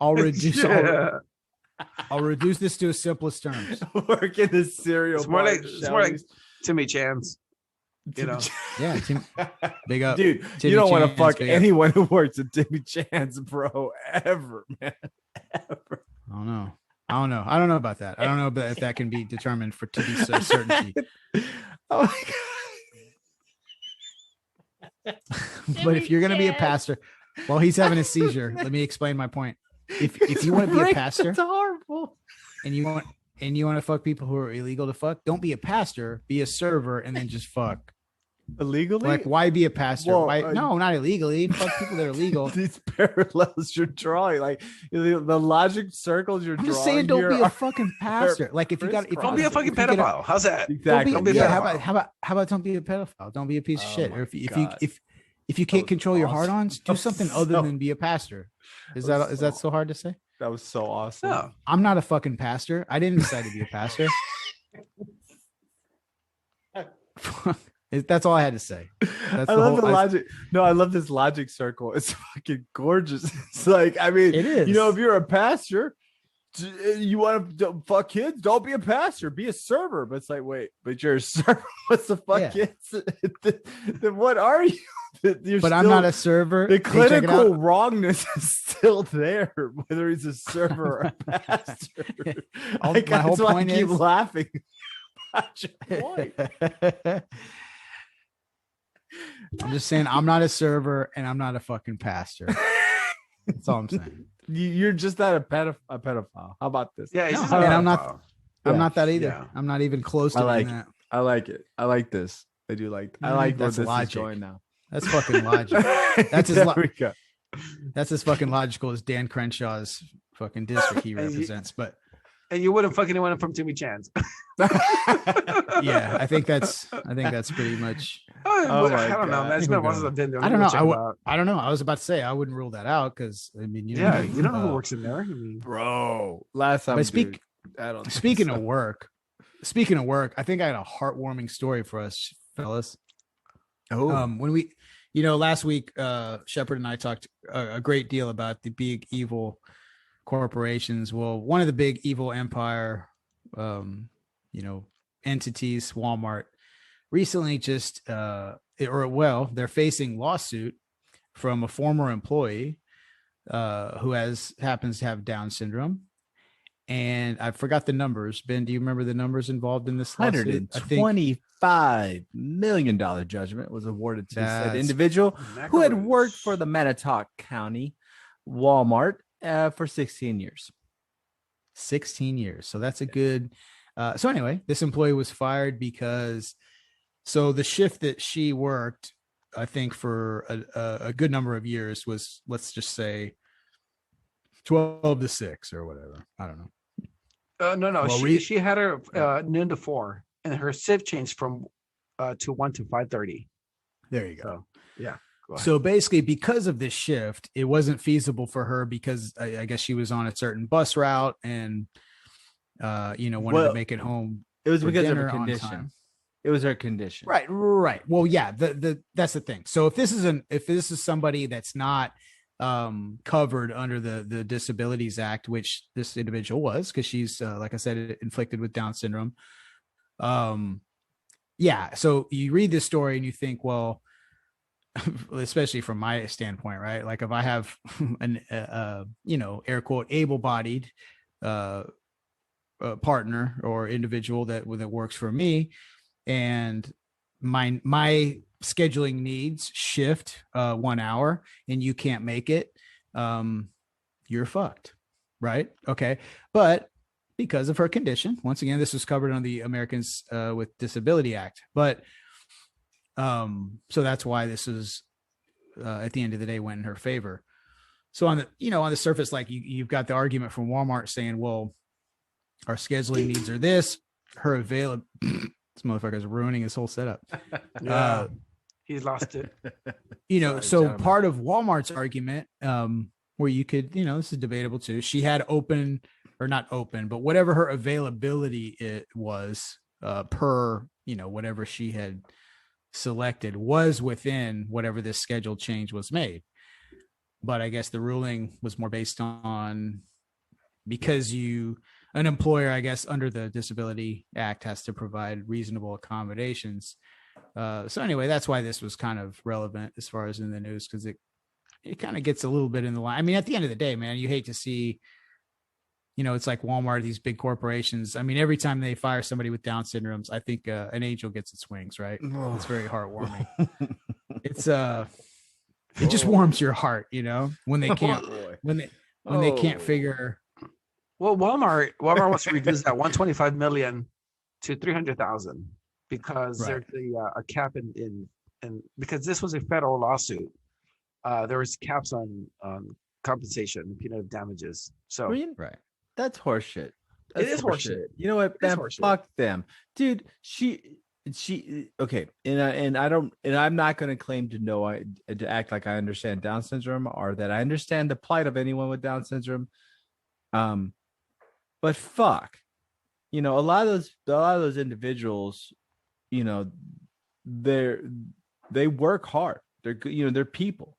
I'll reduce. Yeah. I'll reduce this to its simplest terms. Work in the cereal. It's more like Timmy Chan's. You know, yeah, big up, dude. Timmy you don't want to fuck anyone up. who works at Timmy Chan's, bro. Ever, man. Ever. I don't know. I don't know about that. I don't know if that can be determined to be certainty. Oh my god! But if you're gonna be a pastor, while he's having a seizure, let me explain my point. If you want to be a pastor, it's horrible, and you want to fuck people who are illegal to fuck, don't be a pastor. Be a server, and then just fuck. Illegally? Like, why be a pastor? Well, why? No, not illegally. Fuck people that are legal. These parallels you're drawing, like the logic circles you're drawing. I'm just saying, don't be a fucking pastor. Like, if you got, don't be a fucking pedophile. How's that? Exactly. Don't be how about don't be a pedophile? Don't be a piece of shit. Or if you can't control your hard-ons, do something other than be a pastor. Is that so hard to say? That was so awesome. No. I'm not a fucking pastor. I didn't decide to be a pastor. That's all I had to say. I love the logic. No, I love this logic circle. It's fucking gorgeous. It's like, I mean, it is. You know, if you're a pastor, you want to fuck kids, don't be a pastor, be a server. But it's like, wait, but you're a server. What's the fuck kids? Then what are you? I'm not a server. The clinical wrongness is still there, whether he's a server or a pastor. My whole point is, keep laughing. Point. I'm just saying, I'm not a server and I'm not a fucking pastor. That's all I'm saying. You're just not a pedophile. How about this? Yeah, and I'm not. I'm not that either. Yeah. I'm not even close to that. I like it. I like this. I do like. I like where this is going now. That's fucking logic. That's as fucking logical as Dan Crenshaw's fucking district he represents. And you wouldn't fuck anyone from Timmy Chan's. Yeah, I think that's pretty much. I don't know, man. I don't know. I don't know. I was about to say I wouldn't rule that out because I mean, you don't know who works in there. I mean, bro. Last time, speaking of work, I think I had a heartwarming story for us, fellas. Oh, when we, last week, Shepard and I talked a great deal about the big evil corporations. Well, one of the big evil empire, entities, Walmart, recently just, they're facing lawsuit from a former employee who happens to have Down syndrome. And I forgot the numbers. Ben, do you remember the numbers involved in this lawsuit? $125 million judgment was awarded to an individual who had worked for the Manitowoc County Walmart for 16 years. 16 years. So that's a good. So anyway, this employee was fired because the shift that she worked, I think for a good number of years was, let's just say 12 to 6 or whatever. I don't know. No. Well, she had her noon to 4, and her shift changed from to 1 to 5:30. There you go. So, yeah. So basically, because of this shift, it wasn't feasible for her because I guess she was on a certain bus route and wanted to make it home. It was because of her condition. It was her condition. Right. Well, yeah. That's the thing. So if this is somebody that's not covered under the Disabilities Act, which this individual was, because she's like I said, inflicted with Down syndrome. Yeah. So you read this story and you think, well, especially from my standpoint, right? Like if I have an air quote able-bodied partner or individual that works for me, and my scheduling needs shift 1 hour and you can't make it, you're fucked. right? Okay. But because of her condition, once again, this was covered on the Americans with Disability Act. But so that's why this is at the end of the day went in her favor. So on the surface, like you've got the argument from Walmart saying, well, our scheduling needs are this, her available. This motherfucker's ruining his whole setup. He's lost it. Sorry, so gentlemen. Part of Walmart's argument, where you could, this is debatable too. She had open or not open, but whatever her availability it was per, whatever she had selected was within whatever this schedule change was made. But I guess the ruling was more based on because an employer, I guess, under the Disability Act has to provide reasonable accommodations. So anyway, that's why this was kind of relevant as far as in the news, because it kind of gets a little bit in the line. I mean, at the end of the day, man, you hate to see, it's like Walmart, these big corporations. I mean, every time they fire somebody with Down syndromes, I think an angel gets its wings, right? It's very heartwarming. It just warms your heart, when they can't, when they can't figure. Well, Walmart wants to reduce that 125 million to 300,000 because there's a cap in because this was a federal lawsuit. There was caps on compensation, punitive damages. So right, that's horseshit. It is horseshit. You know what, man? Fuck them, dude. She okay, and I'm not going to claim to act like I understand Down syndrome or that I understand the plight of anyone with Down syndrome. But fuck, a lot of those individuals, they work hard. They're people,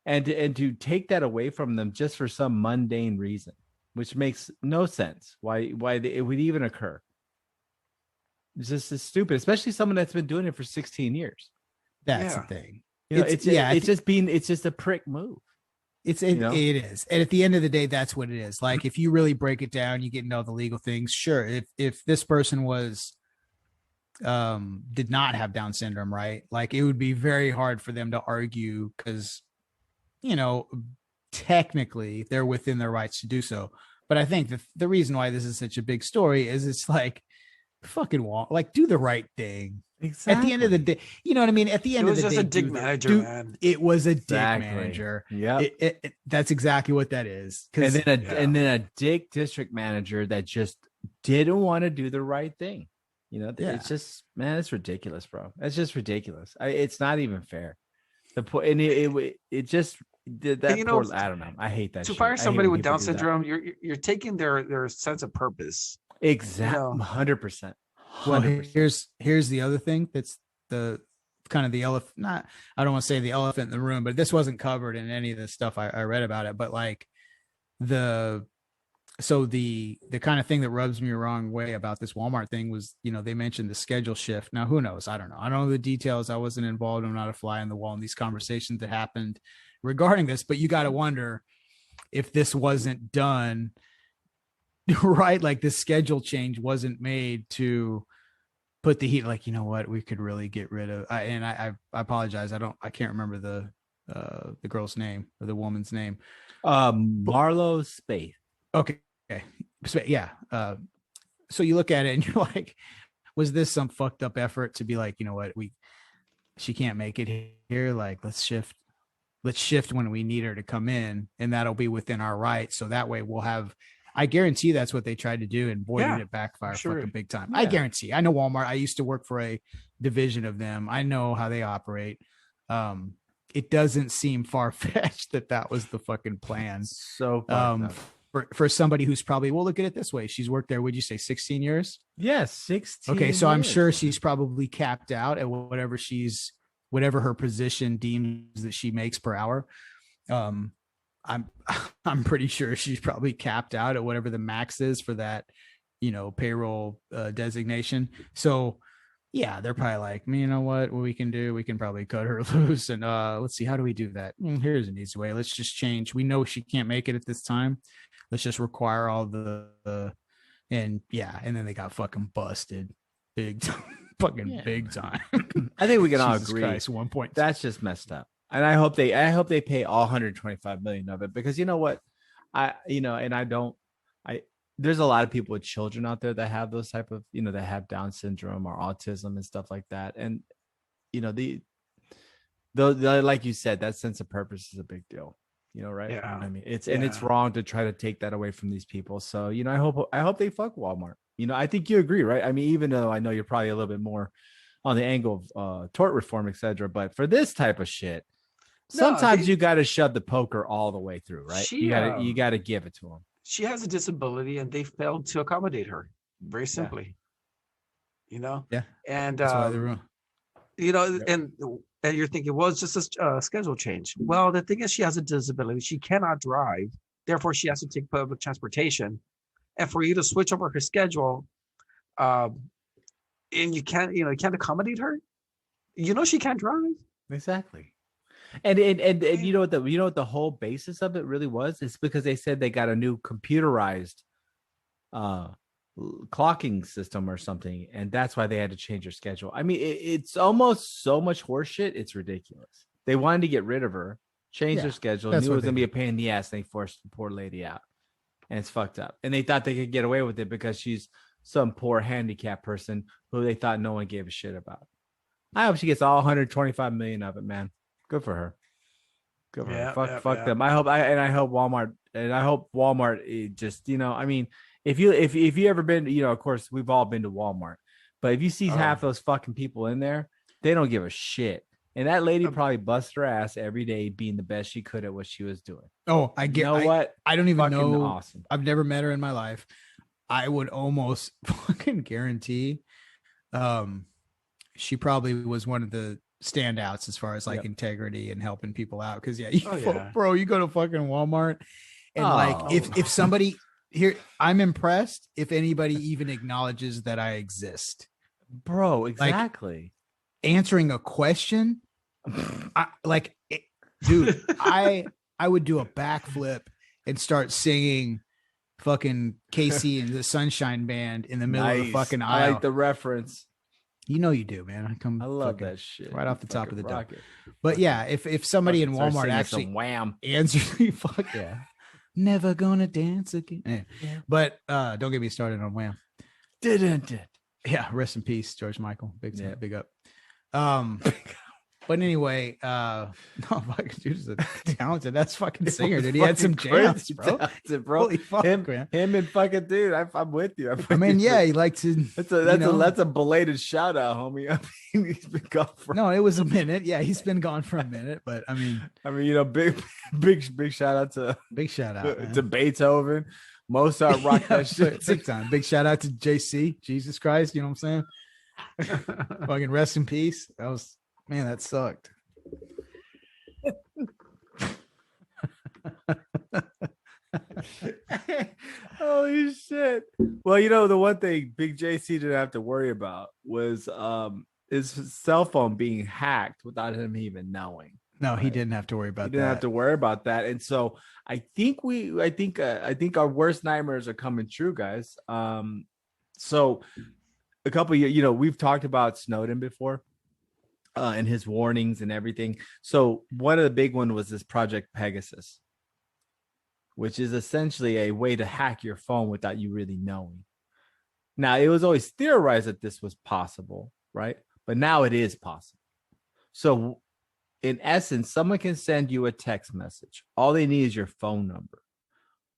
and to take that away from them just for some mundane reason, which makes no sense. Why it would even occur? It's just stupid, especially someone that's been doing it for 16 years. That's the thing. It's just a prick move. It is. And at the end of the day, that's what it is. Like, if you really break it down, you get into all the legal things. Sure. If this person did not have Down syndrome, right? Like, it would be very hard for them to argue because, technically they're within their rights to do so. But I think the reason why this is such a big story is it's like, fucking do the right thing. Exactly. At the end of the day, you know what I mean? At the end of the day, it was just a dick manager, man. It was a dick manager. Yeah, that's exactly what that is. And then a dick district manager that just didn't want to do the right thing. It's just, man, it's ridiculous, bro. It's just ridiculous. It's not even fair. The point, and it just did that. Poor, I don't know. I hate that. To fire somebody with Down syndrome, you're taking their sense of purpose. Exactly, 100%. Well, here's the other thing that's the kind of the elephant. I don't want to say the elephant in the room, but this wasn't covered in any of the stuff I read about it. But like the kind of thing that rubs me the wrong way about this Walmart thing was, they mentioned the schedule shift. Now, who knows? I don't know. I don't know the details. I wasn't involved. I'm not a fly on the wall in these conversations that happened regarding this. But you got to wonder if this wasn't done. Right, like the schedule change wasn't made to put the heat. Like, what, we could really get rid of. I apologize. I can't remember the girl's name or the woman's name. Marlo Spaeth. Okay, yeah. So you look at it and you're like, was this some fucked up effort to be like, she can't make it here. Like, let's shift when we need her to come in, and that'll be within our rights. So that way we'll have. I guarantee that's what they tried to do, and boy, did it backfire fucking big time. Yeah. I guarantee. I know Walmart. I used to work for a division of them. I know how they operate. It doesn't seem far-fetched that was the fucking plan. So for somebody who's probably, look at it this way. She's worked there, would you say 16 years? Yes, 16 Okay, so years. I'm sure she's probably capped out at whatever her position deems that she makes per hour. I'm pretty sure she's probably capped out at whatever the max is for that, payroll designation. So yeah, they're probably like, you know what we can do? We can probably cut her loose and let's see, how do we do that? Here's an easy way. Let's just change. We know she can't make it at this time. Let's just require all and then they got fucking busted big time. Big time. I think we can all agree. Christ, 1 point. That's just messed up. And I hope they pay all 125 million of it, because you know what? there's a lot of people with children out there that have those type of, that have Down syndrome or autism and stuff like that. And, like you said, that sense of purpose is a big deal, right? Yeah. I mean, it's wrong to try to take that away from these people. So, I hope they fuck Walmart. I think you agree, right? I mean, even though I know you're probably a little bit more on the angle of tort reform, etc., but for this type of shit, sometimes you got to shove the poker all the way through, right? You got to give it to them. She has a disability, and they failed to accommodate her. Very simply, Yeah, and that's why they're wrong. And you're thinking, well, it's just a schedule change. Well, the thing is, she has a disability. She cannot drive. Therefore, she has to take public transportation. And for you to switch over her schedule, and you can't accommodate her. She can't drive. Exactly. And you know what the whole basis of it really was? It's because they said they got a new computerized clocking system or something, and that's why they had to change her schedule. I mean, it's almost so much horseshit, it's ridiculous. They wanted to get rid of her, change their schedule, knew it was gonna be a pain in the ass, and they forced the poor lady out. And it's fucked up. And they thought they could get away with it because she's some poor handicapped person who they thought no one gave a shit about. I hope she gets all 125 million of it, man. Good for her. Good for her. Fuck them. I hope Walmart just, I mean, if you ever been, of course we've all been to Walmart, but if you see half those fucking people in there, they don't give a shit. And that lady probably bust her ass every day being the best she could at what she was doing. Oh, I get what? I don't even know. Awesome. I've never met her in my life. I would almost fucking guarantee she probably was one of the standouts as far as like integrity and helping people out. Cause bro, you go to fucking Walmart and like if somebody here, I'm impressed if anybody even acknowledges that I exist. Bro, exactly. Like, answering a question, dude, I would do a backflip and start singing fucking Casey and the Sunshine Band in the middle of the fucking aisle. I like the reference. You know you do, man. I love that shit. Right off the top of the dome. But yeah, if somebody in Walmart actually Wham answers me, fuck yeah. Never gonna dance again. Yeah. But don't get me started on Wham. Yeah, rest in peace, George Michael. Big up. But anyway, no, fucking dude's a talented. That's fucking singer, dude. He had some jams, bro. Holy fuck, him and fucking dude. I'm with you. I mean, yeah, he liked to. That's a belated shout out, homie. I mean, he's been gone for. No, it was a minute. Yeah, he's been gone for a minute, but I mean, big shout out to Beethoven, Mozart, rock that shit big time. Big shout out to JC. Jesus Christ, you know what I'm saying? Fucking rest in peace. Man, that sucked. Holy shit. Well, the one thing Big JC didn't have to worry about was his cell phone being hacked without him even knowing. No, he didn't have to worry about that. He didn't have to worry about that. And so I think our worst nightmares are coming true, guys. So a couple of years, we've talked about Snowden before. And his warnings and everything. So one of the big one was this Project Pegasus, which is essentially a way to hack your phone without you really knowing. Now, it was always theorized that this was possible, right? But now it is possible. So in essence, someone can send you a text message. All they need is your phone number.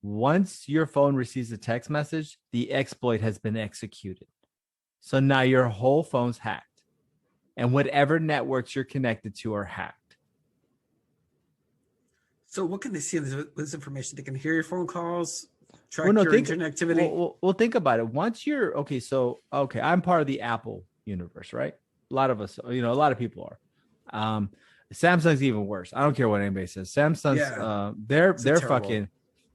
Once your phone receives a text message, the exploit has been executed. So now your whole phone's hacked. And whatever networks you're connected to are hacked. So what can they see with this information? They can hear your phone calls, track your internet activity. Well, think about it. Once you're I'm part of the Apple universe, right? A lot of us, a lot of people are. Samsung's even worse. I don't care what anybody says. Samsung's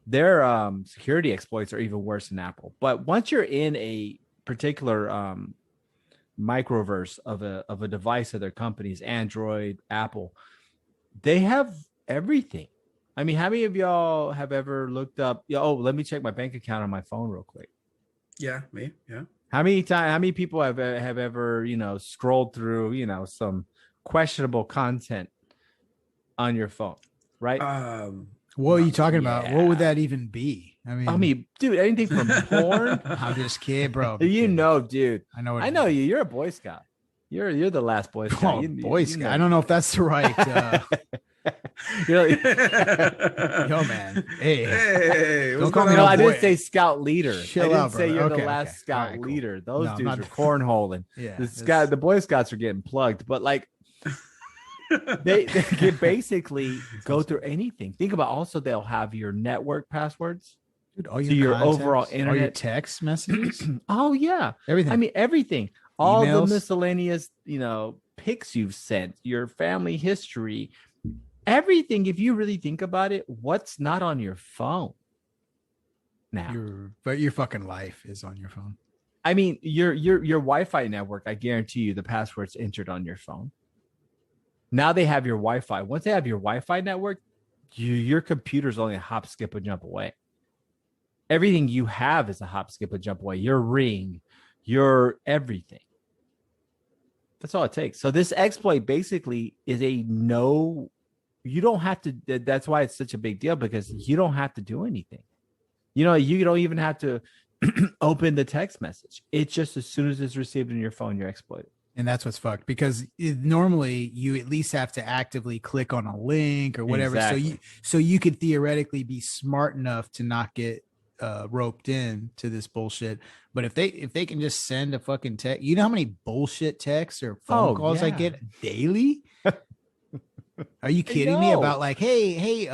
their security exploits are even worse than Apple. But once you're in a particular microverse of a device of their companies, Android, Apple, they have everything. I mean, how many of y'all have ever looked up, let me check my bank account on my phone real quick? Yeah, me. Yeah. How many people have ever, scrolled through, some questionable content on your phone, right? What are you talking about? What would that even be? I mean, dude, anything from porn. I'm just kidding, bro. You know, dude. I know. I know you. You're a Boy Scout. You're the last Boy Scout. Boy Scout. Know. I don't know if that's the right. Yo, man. Hey, don't call me. No, I didn't say Scout leader. Chill I didn't out, say you're the last Scout leader. Cool. Those dudes are cornholing. Yeah, the Boy Scouts are getting plugged, but like. they can basically go through anything. Think about also they'll have your network passwords, dude, all your overall internet, all your text messages. Oh yeah, everything. I mean everything. All the miscellaneous, pics you've sent, your family history, everything. If you really think about it, what's not on your phone now? But your fucking life is on your phone. I mean, your Wi-Fi network. I guarantee you, the password's entered on your phone. Now they have your Wi-Fi. Once they have your Wi-Fi network, your computer's only a hop, skip, and jump away. Everything you have is a hop, skip, and jump away. Your ring, your everything. That's all it takes. So this exploit basically is you don't have to. That's why it's such a big deal, because you don't have to do anything. You don't even have to open the text message. It's just as soon as it's received in your phone, you're exploited. And that's what's fucked, because normally you at least have to actively click on a link or whatever. Exactly. So you could theoretically be smart enough to not get roped in to this bullshit. But if they can just send a fucking text, you know how many bullshit texts or phone calls I get daily? Are you kidding me about like, hey,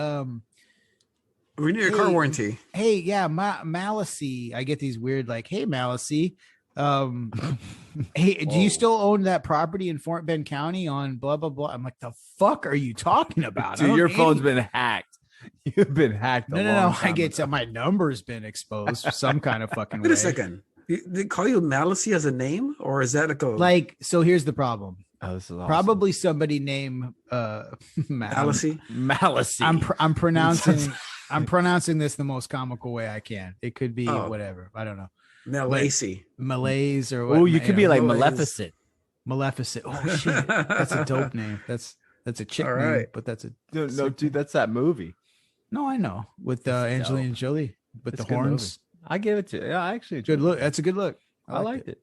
we need a car warranty. Hey, yeah, Malice. I get these weird like, hey, Malice. Hey, do you still own that property in Fort Bend County on blah blah blah? I'm like, the fuck are you talking about? Dude, your phone's been hacked. You've been hacked. No. I get to my number's been exposed some kind of fucking way. Wait a second. They call you Malice as a name, or is that a code? Like, so here's the problem. Oh, this is awesome. Probably somebody named Malice. Malice. I'm pronouncing this the most comical way I can. It could be whatever. I don't know. Malaise or what? Oh, you could be like Maleficent. Maleficent. Oh shit, that's a dope name. That's a chick name, but that's a no, dude. That's that movie. No, I know, with Angelina Jolie with the horns. I give it to you. Yeah, actually, good look. That's a good look. I liked it.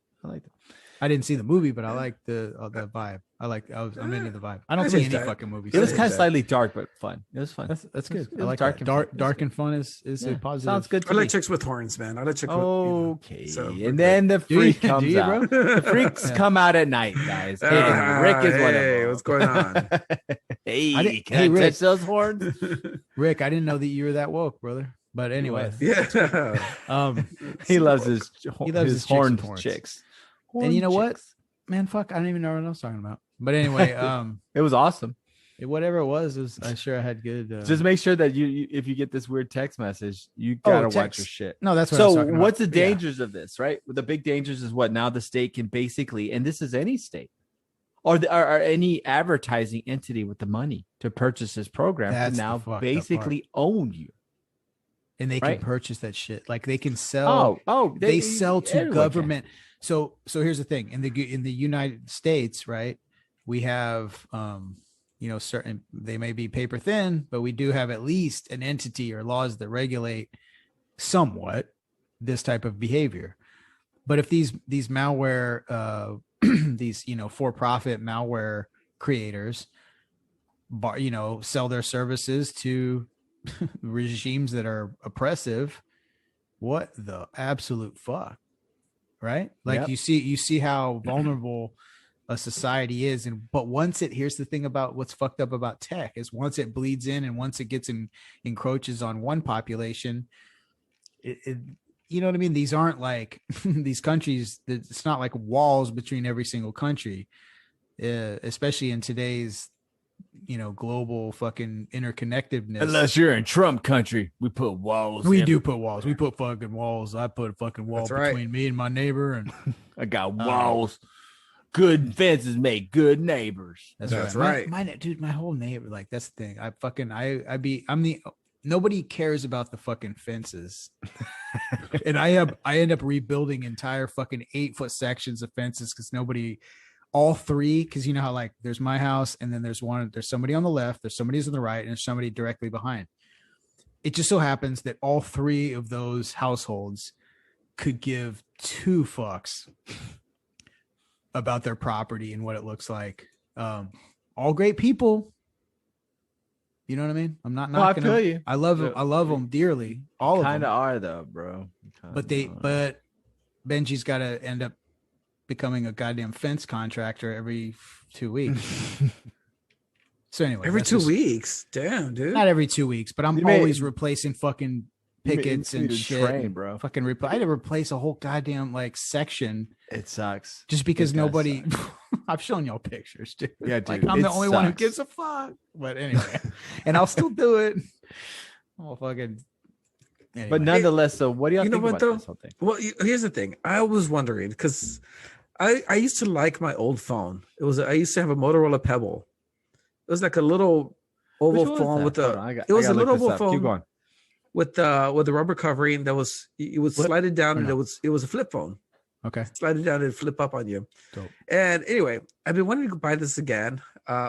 I didn't see the movie, but I like the vibe. I'm into the vibe. I don't see any fucking movies. It was kind of slightly dark, but fun. It was fun. That's good. I like dark and fun is a positive. Sounds good. I like chicks with horns, man. I like chicks. Okay. And then the freak comes out. The freaks come out at night, guys. Rick is one of them. What's going on? Hey, can I Rick, touch those horns? Rick, I didn't know that you were that woke, brother. But anyway, he loves his horned chicks. And you know what, man? Fuck, I don't even know what I was talking about. But anyway, it was awesome. Whatever it was I'm sure I had good. Just make sure that if you get this weird text message, you gotta watch your shit. No, that's what I was talking about. What's the dangers of this, right? The big dangers is what now the state can basically, and this is any state, or any advertising entity with the money to purchase this program can now basically own you. And they can purchase that shit. Like they can sell. They sell to government. So here's the thing. In the United States, right? We have certain, they may be paper thin, but we do have at least an entity or laws that regulate somewhat this type of behavior. But if these malware, these for-profit malware creators, sell their services to regimes that are oppressive, what the absolute fuck, right? Like you see how vulnerable a society is, but here's the thing about what's fucked up about tech is once it bleeds in and once it gets encroaches on one population, you know what I mean? These aren't like these countries. It's not like walls between every single country, especially in today's global fucking interconnectedness. Unless you're in Trump country, we put walls. We do put walls. We put fucking walls. I put a fucking wall between me and my neighbor, and I got walls. Good fences make good neighbors. That's right. My whole neighbor, like that's the thing. Nobody cares about the fucking fences. And I end up rebuilding entire fucking 8-foot sections of fences because all three, because you know how like there's my house and then there's somebody on the left, there's somebody on the right, and there's somebody directly behind. it just so happens that all three of those households could give two fucks about their property and what it looks like. All great people. You know what I mean? I'm not knocking them. You. I love them dearly. All of them kind of are though, bro. But Benji's got to end up becoming a goddamn fence contractor every 2 weeks. So anyway, every 2 weeks, damn, dude. Not every 2 weeks, but I'm always replacing fucking pickets and shit. Train, bro. Fucking I had to replace a whole goddamn like section. It sucks. Just because nobody. I've shown y'all pictures, dude. Yeah, dude. Like I'm the only one who gives a fuck. But anyway, and I'll still do it. Oh fucking. Anyway. But nonetheless, so what do y'all think about this whole thing? Well, here's the thing. I was wondering because I used to like my old phone. I used to have a Motorola Pebble. It was like a little oval phone with it was a little oval phone. Keep going. With the rubber covering that was you would slide it down and it was a flip phone. Okay. Slide it down and flip up on you. Dope. And anyway, I've been wanting to buy this again,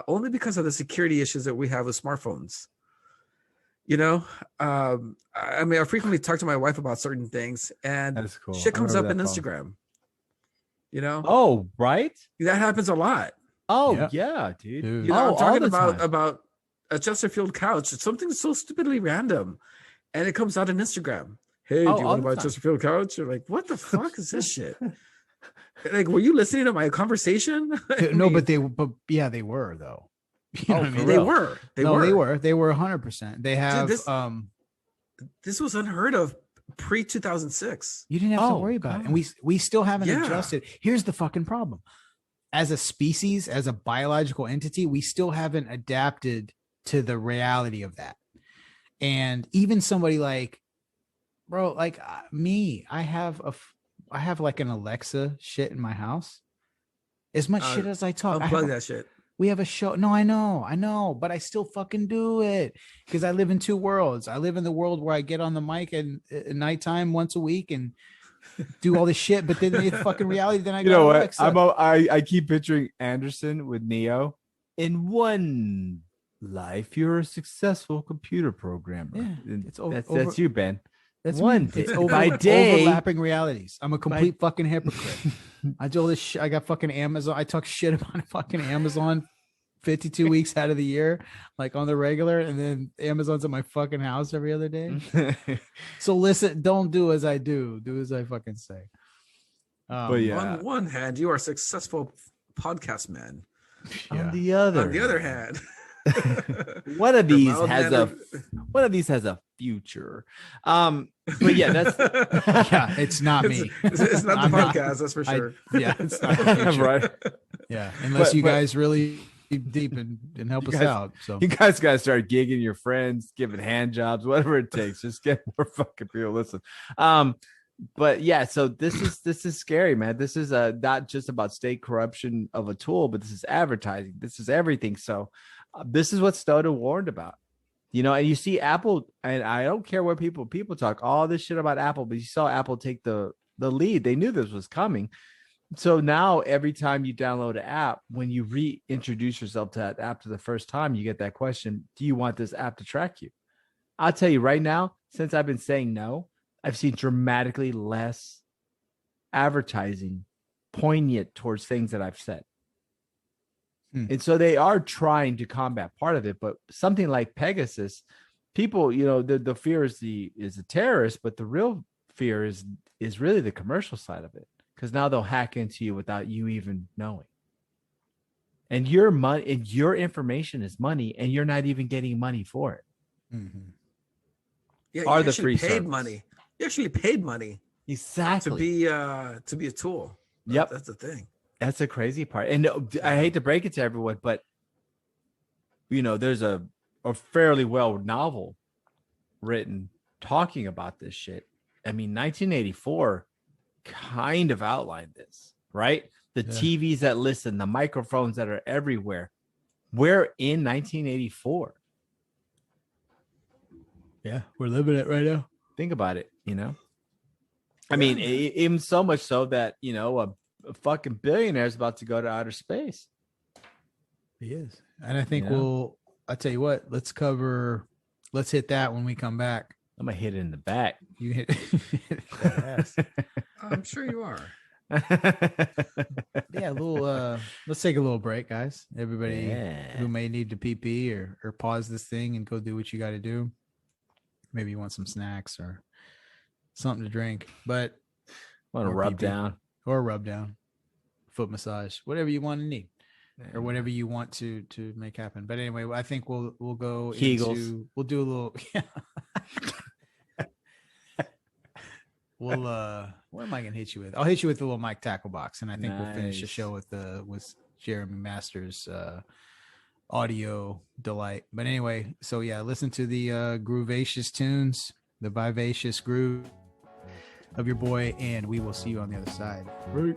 only because of the security issues that we have with smartphones. You know, I mean, I frequently talk to my wife about certain things, and that's cool. Shit comes up in Instagram. You know? Oh, right. That happens a lot. Oh yeah, dude. You know, I'm talking about a Chesterfield couch. It's something so stupidly random, and it comes out on Instagram. Hey, do you want to buy a Chesterfield couch? You're like, what the fuck is this shit? Like, were you listening to my conversation? No, but they were though. You know what I mean? They were 100%. They have this was unheard of pre-2006. You didn't have to worry about it. And we still haven't adjusted. Here's the fucking problem. As a species, as a biological entity, we still haven't adapted to the reality of that. And even somebody like, bro, like me, I have like an Alexa shit in my house. As much shit as I talk. Unplug that shit. We have a show. No, I know, but I still fucking do it because I live in two worlds. I live in the world where I get on the mic and at nighttime once a week and do all this shit, but then in fucking reality, then I go. You know what? I keep picturing Anderson with Neo. In one life, you're a successful computer programmer. Yeah, that's you, Ben. That's one. It's by day overlapping realities. I'm a complete fucking hypocrite. I do all this shit. I got fucking Amazon. I talk shit about fucking Amazon 52 weeks out of the year, like on the regular, and then Amazon's at my fucking house every other day. So listen, don't do as I do. Do as I fucking say. But yeah, on one hand, you are a successful podcast man. Yeah. On the other hand. one of these has a future. But yeah, that's it's not me. It's not the podcast, that's for sure. It's not right. Yeah, unless you guys really deep and help us out. So you guys gotta start gigging your friends, giving hand jobs, whatever it takes. Just get more fucking people listen. But yeah, so this is scary, man. This is not just about state corruption of a tool, but this is advertising. This is everything. So this is what Snowden warned about. You know, and you see Apple, and I don't care what people talk all this shit about Apple, but you saw Apple take the lead. They knew this was coming. So now every time you download an app, when you reintroduce yourself to that app for the first time, you get that question, do you want this app to track you? I'll tell you right now, since I've been saying no, I've seen dramatically less advertising poignant towards things that I've said. And so they are trying to combat part of it, but something like Pegasus, people, you know, the fear is the terrorist, but the real fear is really the commercial side of it, because now they'll hack into you without you even knowing. And your money and your information is money, and you're not even getting money for it. Mm-hmm. Yeah, are the free paid money? You actually paid money exactly to be a tool. Yep, that's the thing. That's the crazy part. And I hate to break it to everyone, but you know, there's a fairly well novel written talking about this shit. I mean, 1984 kind of outlined this, right? The TVs that listen, the microphones that are everywhere. We're in 1984. Yeah, we're living it right now. Think about it, you know? I mean, even so much so that, you know, a fucking billionaire is about to go to outer space. He is. And I think I'll tell you what, let's cover let's hit that when we come back. I'm gonna hit it in the back. You hit that ass. I'm sure you are. Yeah, a little let's take a little break, guys. Everybody who may need to pee or pause this thing and go do what you got to do. Maybe you want some snacks or something to drink, but want to rub down or rub down, foot massage, whatever you want to need. Or whatever you want to make happen. But anyway, I think we'll go Kegels. We'll do a little we'll what am I gonna hit you with? I'll hit you with the little mic tackle box, and I think we'll finish the show with Jeremy Masters audio delight. But anyway, so yeah, listen to the groovacious tunes, the vivacious groove of your boy, and we will see you on the other side. Right.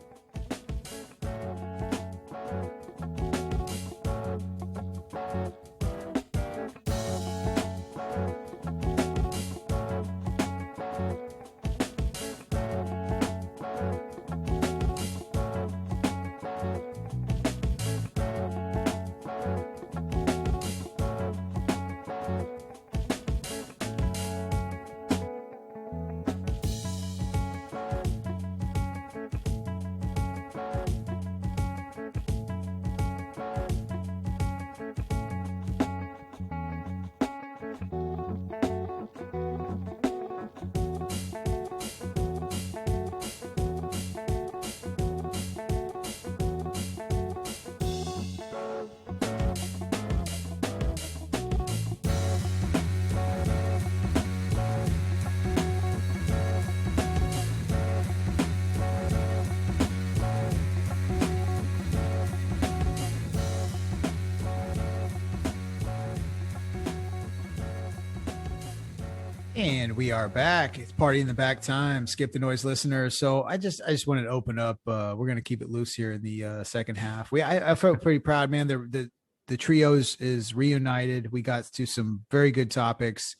And we are back. It's Party in the Back time. Skip the noise, listeners. So I just wanted to open up. We're going to keep it loose here in the second half. I felt pretty proud, man. The trios is reunited. We got to some very good topics.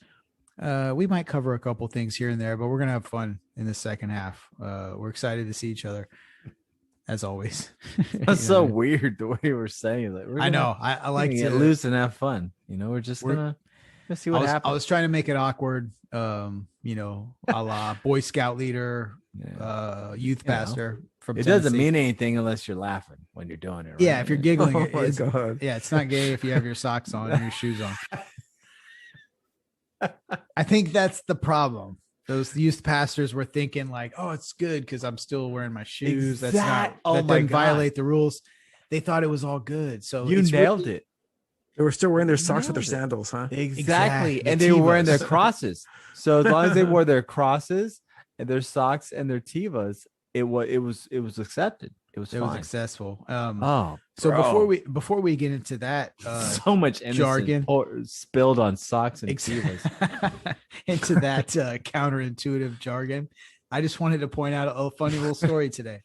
We might cover a couple things here and there, but we're going to have fun in the second half. We're excited to see each other, as always. That's so weird the way we're saying that. I know. I like to get loose and have fun. We're just gonna. Let's see what happens. I was trying to make it awkward, a la Boy Scout leader, youth pastor. From it doesn't mean anything unless you're laughing when you're doing it. Right? Yeah, if you're giggling, it's not gay if you have your socks on and your shoes on. I think that's the problem. Those youth pastors were thinking like, "Oh, it's good because I'm still wearing my shoes. That doesn't violate the rules." They thought it was all good. So you nailed it. They were still wearing their socks with their sandals, huh? Exactly. And they were wearing their crosses. So as long as they wore their crosses and their socks and their Tivas, it was accepted. It was successful. So before we get into that, so much jargon spilled on socks and Tivas. Into that counterintuitive jargon, I just wanted to point out a funny little story today.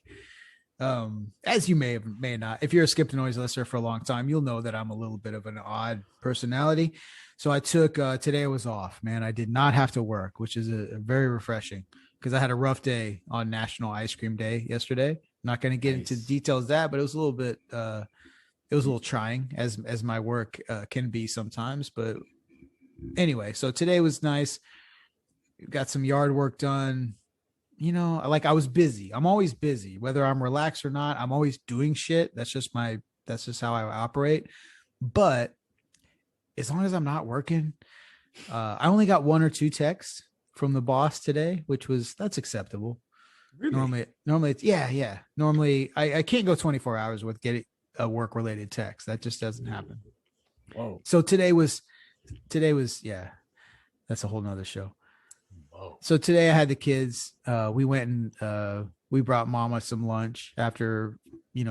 As you may not, if you're a Skip the Noise listener for a long time, you'll know that I'm a little bit of an odd personality. So I took today was off, man. I did not have to work, which is a very refreshing because I had a rough day on National Ice Cream Day yesterday. I'm not going to get into details of that, but it was a little bit it was a little trying as my work can be sometimes. But anyway, so today was nice. Got some yard work done. Like I was busy. I'm always busy, whether I'm relaxed or not. I'm always doing shit. That's just how I operate. But as long as I'm not working, I only got 1 or 2 texts from the boss today, that's acceptable. Really? Normally it's yeah. Normally I can't go 24 hours with getting a work related text. That just doesn't happen. Whoa. So today was that's a whole nother show. So today I had the kids. We went and we brought mama some lunch after,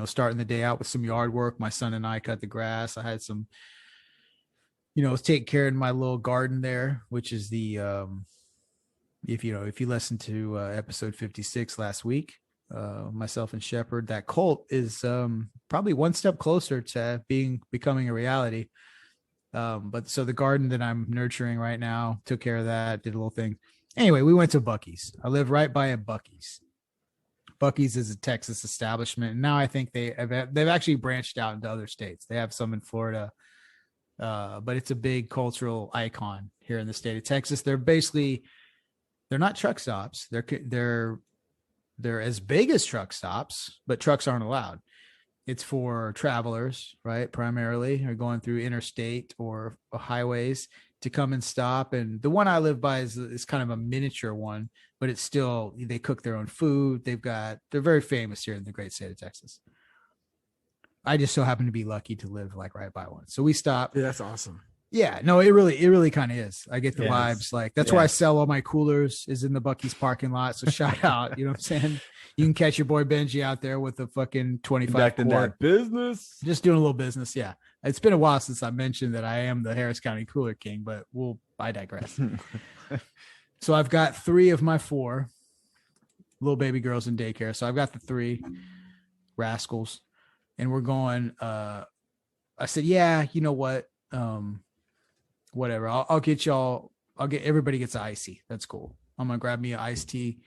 starting the day out with some yard work. My son and I cut the grass. I had some, I was taking care of my little garden there, which is the, if you listened to episode 56 last week, myself and Shepard, that cult is probably one step closer to becoming a reality. But so the garden that I'm nurturing right now, took care of that, did a little thing. Anyway, we went to Buccees. I live right by a Buccees. Buccees is a Texas establishment. And now I think they've actually branched out into other states. They have some in Florida. but it's a big cultural icon here in the state of Texas. They're not truck stops. They're as big as truck stops, but trucks aren't allowed. It's for travelers, right? Primarily, or going through interstate or highways to come and stop. And the one I live by is kind of a miniature one, but it's still, they cook their own food. They're very famous here in the great state of Texas. I just so happen to be lucky to live like right by one. So we stop. Yeah, that's awesome. Yeah, no, it really kind of is. I get the vibes. Like that's why I sell all my coolers is in the Buccees parking lot. So shout out, you know what I'm saying? You can catch your boy Benji out there with a fucking 25 quart. That business. Just doing a little business. Yeah. It's been a while since I mentioned that I am the Harris County Cooler King, but I digress. So I've got 3 of my 4 little baby girls in daycare. So I've got the 3 rascals and we're going, I said, yeah, you know what? Whatever. I'll get everybody gets an icy. That's cool. I'm going to grab me an iced tea.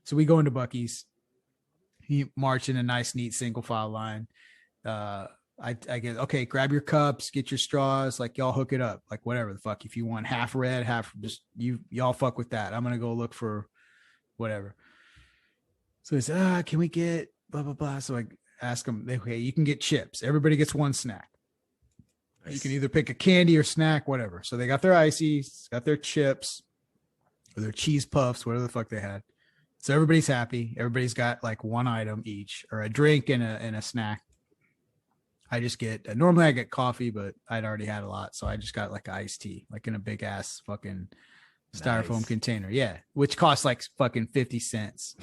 So we go into Buccees. He march in a nice, neat single file line. I get, okay, grab your cups, get your straws, like y'all hook it up, like whatever the fuck. If you want half red, half just y'all fuck with that. I'm going to go look for whatever. So he said, can we get blah, blah, blah. So I ask them, okay, you can get chips. Everybody gets one snack. Nice. You can either pick a candy or snack, whatever. So they got their ices, got their chips or their cheese puffs, whatever the fuck they had. So everybody's happy. Everybody's got like one item each or a drink and a snack. I just get, normally I get coffee, but I'd already had a lot. So I just got like iced tea, like in a big ass fucking styrofoam container. Yeah. Which costs like fucking 50 cents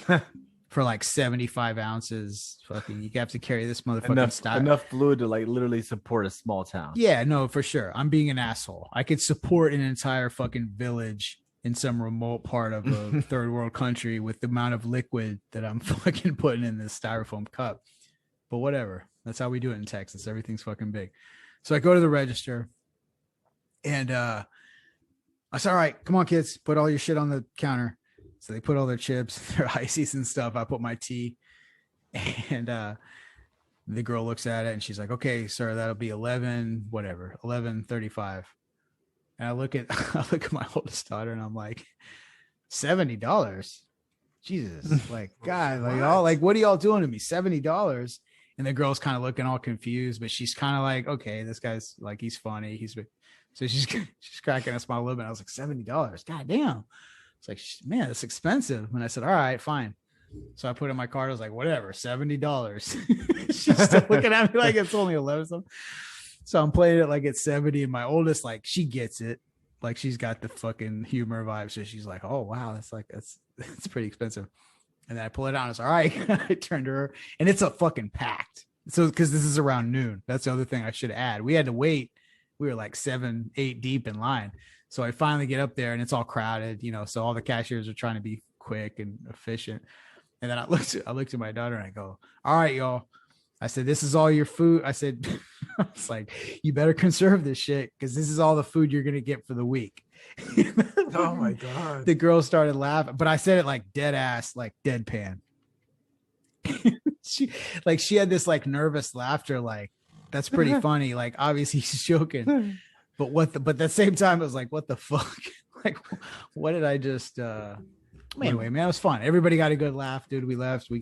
for like 75 ounces. Fucking, you have to carry this motherfucking enough fluid to like literally support a small town. Yeah, no, for sure. I'm being an asshole. I could support an entire fucking village in some remote part of a third world country with the amount of liquid that I'm fucking putting in this styrofoam cup. But whatever. That's how we do it in Texas. Everything's fucking big. So I go to the register and I said, all right, come on, kids, put all your shit on the counter. So they put all their chips, their ices and stuff. I put my tea and the girl looks at it and she's like, okay, sir, that'll be 11.35. And I look at my oldest daughter and I'm like, $70. Jesus, like, God, like, all like, what are y'all doing to me? $70. And the girl's kind of looking all confused, but she's kind of like, okay, this guy's like, he's funny. So she's cracking a smile a little bit. I was like, $70. God damn. It's like, man, it's expensive. And I said, all right, fine. So I put in my card. I was like, whatever, $70. She's still looking at me like it's only 11 something. So I'm playing it like it's 70. And my oldest, like, she gets it. Like, she's got the fucking humor vibe. So she's like, oh, wow, that's pretty expensive. And then I pull it out. And I was all right. I turned to her and it's a fucking packed. So, cause this is around noon. That's the other thing I should add. We had to wait. We were like 7-8 deep in line. So I finally get up there and it's all crowded, you know, so all the cashiers are trying to be quick and efficient. And then I looked at my daughter and I go, all right, y'all. I said, this is all your food. I said, it's like, you better conserve this shit because this is all the food you're going to get for the week. Oh my God. The girl started laughing, but I said it like dead ass, like deadpan. she had this like nervous laughter. Like, that's pretty funny. Like, obviously she's joking, but at the same time, it was like, what the fuck? Like, what did I just, anyway, man, it was fun. Everybody got a good laugh, dude. We left. We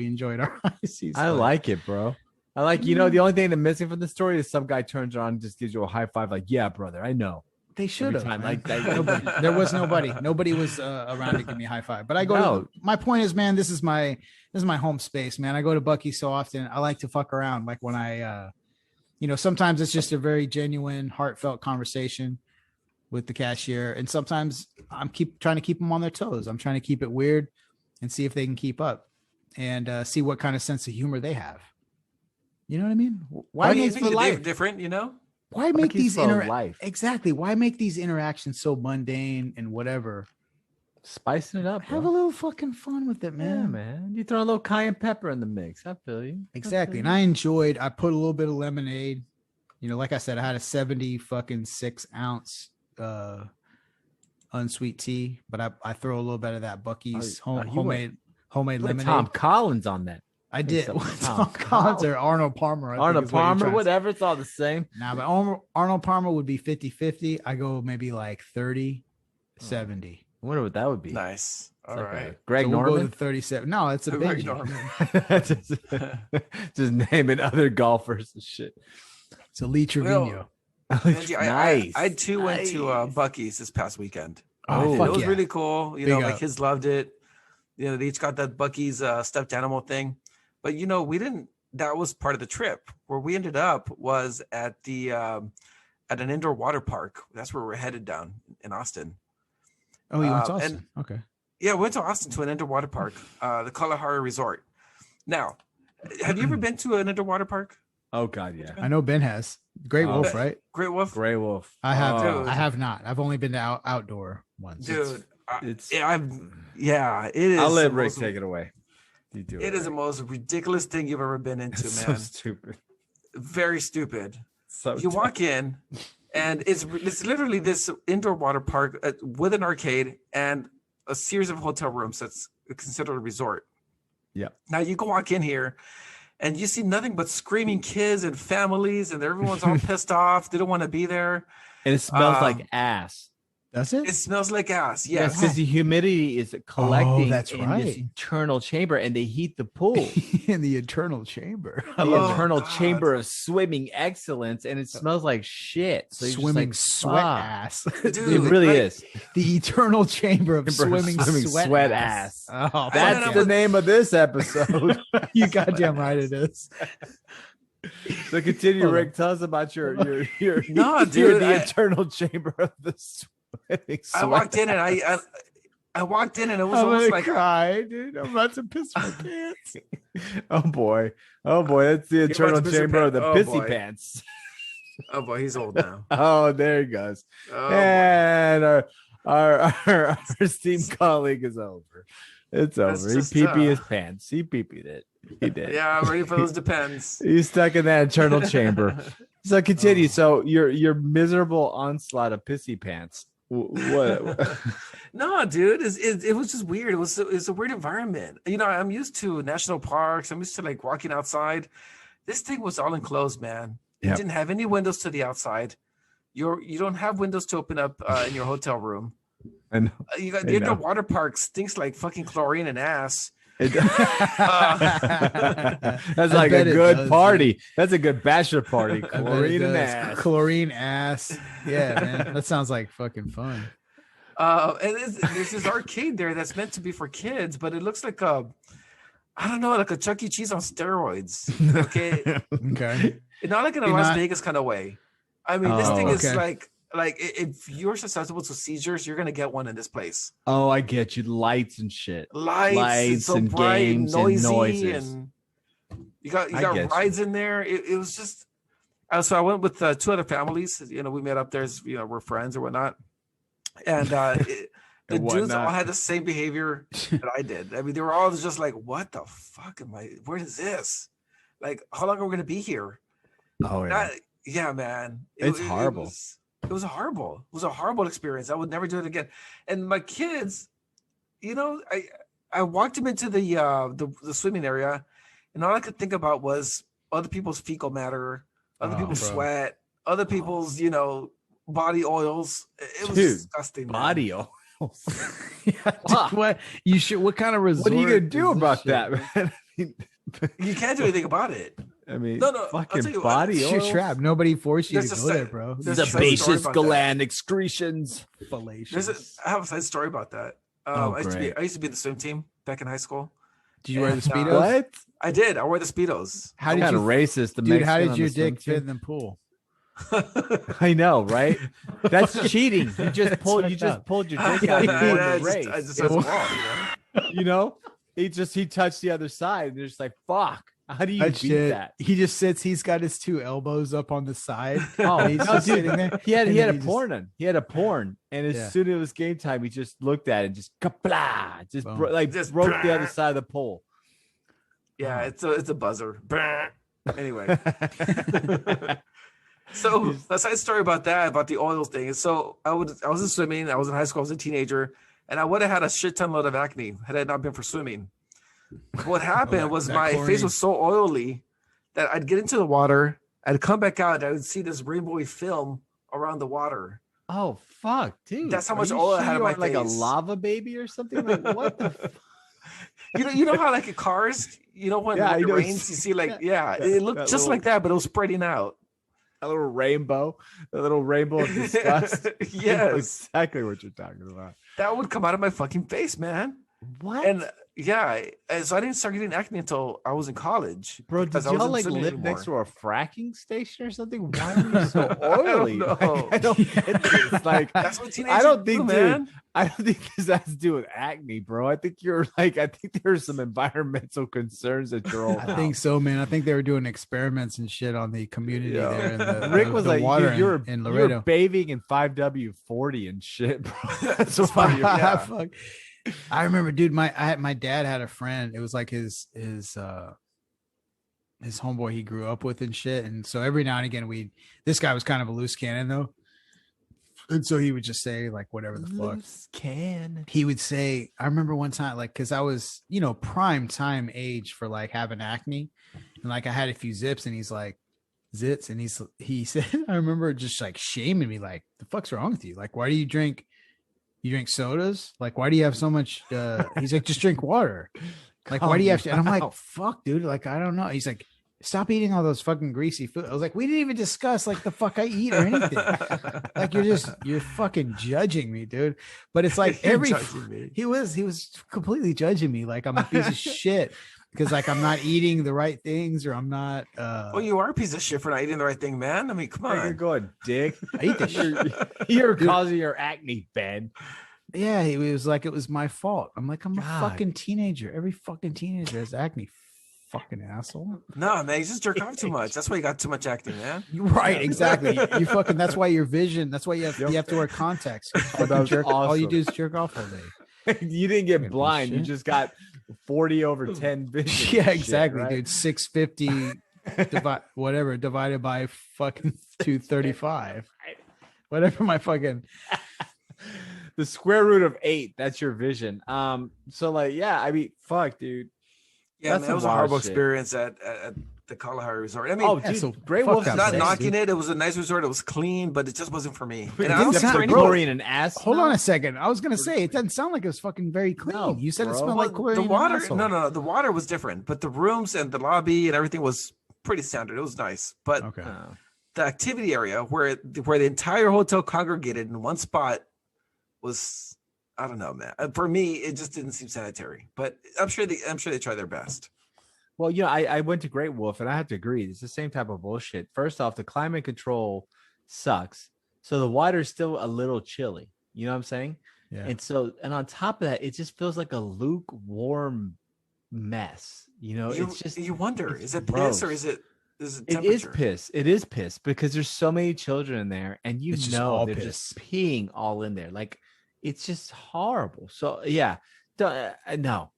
enjoyed our ICs. I like it, bro. I like, you know, the only thing that's missing from the story is some guy turns around and just gives you a high five. Like, yeah, brother, I know. They should have. Like, there was nobody. Nobody was around to give me a high five. But I go. My point is, man, this is my home space, man. I go to Buccees so often. I like to fuck around. Like when I, sometimes it's just a very genuine, heartfelt conversation with the cashier, and sometimes I'm trying to keep them on their toes. I'm trying to keep it weird and see if they can keep up, and see what kind of sense of humor they have. You know what I mean? Why make the life different? You know. Why make these exactly? Why make these interactions so mundane and whatever? Spicing it up. Have a little fucking fun with it, man. Yeah, man. You throw a little cayenne pepper in the mix. I feel you. Exactly. And I put a little bit of lemonade. You know, like I said, I had a 76 ounce unsweet tea, but I throw a little bit of that Buccees homemade lemonade. Tom Collins on that. I did. Tom Collins or Arnold Palmer. Arnold Palmer, whatever. It's all the same. Nah, but Arnold Palmer would be 50-50. I go maybe like 30-70. I wonder what that would be. Nice. All right. Greg so Norman? We'll go to 37. No, it's a Greg big Norman. just naming other golfers and shit. It's a Lee Trevino. Nice. I too went to Buccees this past weekend. Oh, it was really cool. You Big know, like up. kids loved it. You know, they each got that Buccees stuffed animal thing. But you know, we didn't. That was part of the trip. Where we ended up was at the at an indoor water park. That's where we're headed down in Austin. Oh, you went to Austin? Okay. Yeah, we went to Austin to an indoor water park, the Kalahari Resort. Now, have you ever been to an indoor water park? Oh God, yeah. I know Ben has. Great Wolf, right? Great Wolf. Grey Wolf. I have. Dude. I have not. I've only been to outdoor ones. Dude, it is. I'll let Rick take it away. You do it is the most ridiculous thing you've ever been into, man. So stupid. Very stupid. So you walk in, and it's literally this indoor water park with an arcade and a series of hotel rooms. That's considered a resort. Yeah. Now you can walk in here, and you see nothing but screaming kids and families, and everyone's all pissed off. They don't want to be there. And it smells like ass. Does it? It smells like ass. Yes, because the humidity is collecting that's in right. this eternal chamber, and they heat the pool. In the eternal chamber. The eternal chamber of swimming excellence, and it smells like shit. So you're Swimming just sweat ass. Dude, it really is. The eternal chamber of swimming sweat ass. Oh, That's the name of this episode. You goddamn right it is. So continue, Rick. Tell us about your No, dude, the eternal chamber of the swimming sweat. I walked in and I walked in and it was I'm almost gonna like cry, dude. I'm about to piss my pants. Oh boy, that's the eternal chamber of the pissy pants. Oh boy, he's old now. Oh, there he goes. Oh, and our esteemed colleague is over. It's over. He pee-peed his pants. He pee-peed it. He did. Yeah, I'm ready for those depends. He's stuck in that eternal chamber. So continue. So your miserable onslaught of pissy pants. What? No, dude, it was just weird. It's a weird environment. You know, I'm used to national parks. I'm used to like walking outside. This thing was all enclosed, man. It didn't have any windows to the outside. You don't have windows to open up in your hotel room. I know. You got the indoor water park stinks like fucking chlorine and ass. That's like a good party. That's a good bachelor party. Chlorine and ass. Chlorine ass. Yeah, man. That sounds like fucking fun. And there's this arcade there that's meant to be for kids, but it looks like like a Chuck E. Cheese on steroids. Okay. Okay. Not like in a Las Vegas kind of way. I mean, this thing is like if you're susceptible to seizures, you're gonna get one in this place. Oh, I get you. Lights and shit. Lights so and bright, games noisy, and noises. and you got rides in there. It was just. So I went with 2 other families. You know, we met up there. We're friends or whatnot. And the dudes all had the same behavior that I did. I mean, they were all just like, "What the fuck am I? Where is this? Like, how long are we gonna be here?" Oh yeah, yeah, man. It's horrible. It was horrible. It was a horrible experience. I would never do it again. And my kids, you know, I walked them into the swimming area, and all I could think about was other people's fecal matter, other people's sweat, other people's body oils. It was disgusting. Body oils. What you should? What kind of resort? What are you gonna do about that, man? You can't do anything about it. I mean, no, fucking body oil. Your trap. Nobody forced you to go there, bro. Sebaceous gland excretions. Fallacious. I have a side story about that. I used to be in the swim team back in high school. Did you wear the Speedos? What? I did. I wore the Speedos. How did you racist? Dude, how did your dick fit in the pool? I know, right? That's cheating. You just pulled your dick out and race. I just had wall, He touched the other side, and they're just like, fuck. How do you beat that? He just sits. He's got his 2 elbows up on the side. Oh, he's just sitting there. He had a porn on. He had a porn, and as soon as it was game time, he just looked at it, and just kapla, just broke the other side of the pole. Yeah, it's a buzzer. Anyway, so a side story about the oils thing. So I was in swimming. I was in high school. I was a teenager, and I would have had a shit ton load of acne had it not been for swimming. What happened was my face was so oily that I'd get into the water, I'd come back out, and I would see this rainbowy film around the water. Oh fuck, dude! That's how much oil I had on my face. Like a lava baby or something. Like what the? You know how like in cars, when it rains, you see like it looked just like that, but it was spreading out. A little rainbow of disgust. Yes, exactly what you're talking about. That would come out of my fucking face, man. What? And so I didn't start getting acne until I was in college. Bro, did y'all like live next to a fracking station or something? Why are you so oily? I don't get this. Like, that's what teenagers do, man. I don't think this has to do with acne, bro. I think there's some environmental concerns at your old house. I think so, man. I think they were doing experiments and shit on the community there. In Rick was like, water in Laredo. You were bathing in 5W40 and shit, bro. That's funny. Fuck. I remember, dude. My dad had a friend. It was like his homeboy he grew up with and shit. And so every now and again, this guy was kind of a loose cannon though, and so he would just say like whatever the fuck. Loose cannon. He would say. I remember one time, like, because I was prime time age for like having acne, and like I had a few zips, and he's like zits, and he said, I remember just like shaming me, like, the fuck's wrong with you? Like, why do you drink? You drink sodas? Like, why do you have so much? He's like, just drink water. Like, why do you have to? And I'm like, fuck, dude. Like, I don't know. He's like, stop eating all those fucking greasy food. I was like, we didn't even discuss like the fuck I eat or anything. Like, you're fucking judging me, dude. But it's like he was completely judging me. Like I'm a piece of shit because like I'm not eating the right things or I'm not. Well, you are a piece of shit for not eating the right thing, man. I mean, come on. You're going, dick. I eat this shit. You're causing your acne, Ben. Yeah, he was like, it was my fault. I'm like, I'm a fucking teenager. Every fucking teenager has acne. Fucking asshole. No, man, you just jerk off too much. That's why you got too much acne, man. Right, exactly. You fucking. That's why your vision. That's why you have to wear contacts. Awesome. All you do is jerk off all day. You didn't get blind. You just got 40/10 vision. Yeah, exactly, shit, right? dude. 650 divided by fucking 235. Whatever my fucking. The square root of 8. That's your vision. So like, yeah, I mean, fuck, dude. Yeah, man, that was a horrible experience at the Kalahari Resort. I mean, dude, so Great Wolf's not knocking it. It was a nice resort. It was clean, but it just wasn't for me. And I was chlorine and ass. Hold on a second. I was gonna say it doesn't sound like it was fucking very clean. No, you said it smelled like chlorine. The water, no, the water was different, but the rooms and the lobby and everything was pretty standard. It was nice, but the activity area where the entire hotel congregated in one spot was, I don't know, man. For me, it just didn't seem sanitary. But I'm sure they try their best. Well, I went to Great Wolf, and I have to agree, it's the same type of bullshit. First off, the climate control sucks, so the water's still a little chilly. You know what I'm saying? Yeah. And on top of that, it just feels like a lukewarm mess. It's just, you wonder, is it piss or is it? It is piss. It is piss because there's so many children in there, and they're just peeing all in there. Like, it's just horrible. So yeah, no,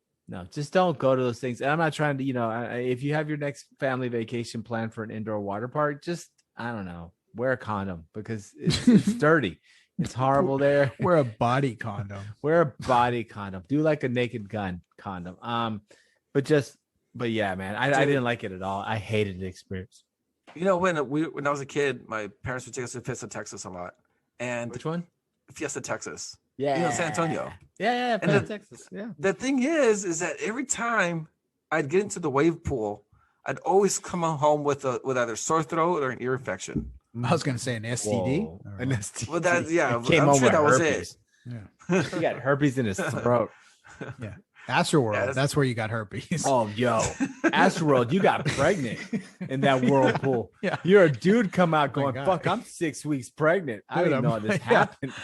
just don't go to those things. And I'm not trying to, if you have your next family vacation planned for an indoor water park, just, I don't know, wear a condom because it's dirty. It's horrible there. Wear a body condom. Wear a body condom. Do like a Naked Gun condom. But yeah, man, I didn't like it at all. I hated the experience. When I was a kid, my parents would take us to Fiesta, Texas a lot. And which one? Fiesta, Texas. Yeah, San Antonio. Yeah, and Texas. Yeah. The thing is that every time I'd get into the wave pool, I'd always come home with either sore throat or an ear infection. I was gonna say an STD. An STD. Well, I'm sure that was herpes. it. Yeah. He got herpes in his throat. Yeah. Astroworld, that's where you got herpes. Oh, yo, Astroworld, you got pregnant in that whirlpool. Yeah, you're a dude come out going, "Fuck, I'm 6 weeks pregnant." I didn't know this happened.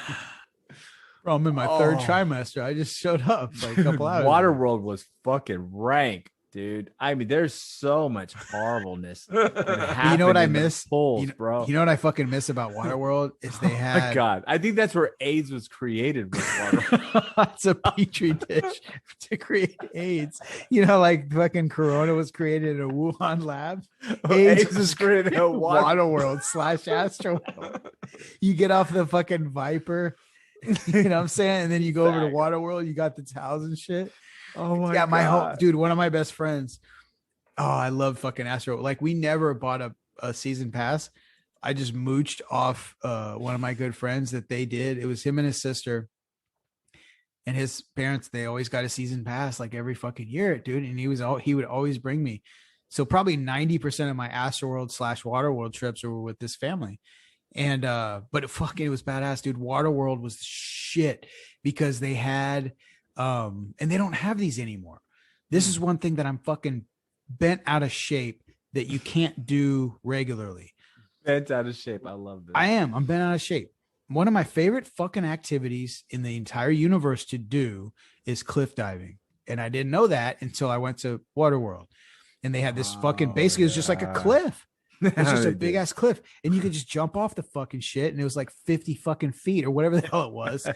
Bro, I'm in my third trimester. I just showed up like a couple hours. Waterworld was fucking rank, dude. I mean, there's so much horribleness. You know what I miss, pools, bro? You know what I fucking miss about Waterworld is they had. Oh my God, I think that's where AIDS was created. With Waterworld. It's a petri dish to create AIDS. Like fucking Corona was created in a Wuhan lab. AIDS was created in a Waterworld / Astroworld. You get off the fucking Viper. You know what I'm saying? And then you go over to Waterworld, you got the towels and shit. Oh my God. my whole dude, one of my best friends. Oh, I love fucking Astro. Like we never bought a season pass. I just mooched off one of my good friends that they did. It was him and his sister and his parents. They always got a season pass like every fucking year, dude. And he would always bring me. So probably 90% of my Astroworld / Waterworld trips were with this family. And but it was badass, dude. Waterworld was shit because they had and they don't have these anymore. This is one thing that I'm fucking bent out of shape that you can't do regularly. Bent out of shape. I love this. I'm bent out of shape. One of my favorite fucking activities in the entire universe to do is cliff diving. And I didn't know that until I went to Waterworld. And they had this fucking, basically it was just like a cliff. It's just a big ass cliff. And you could just jump off the fucking shit. And it was like 50 fucking feet or whatever the hell it was.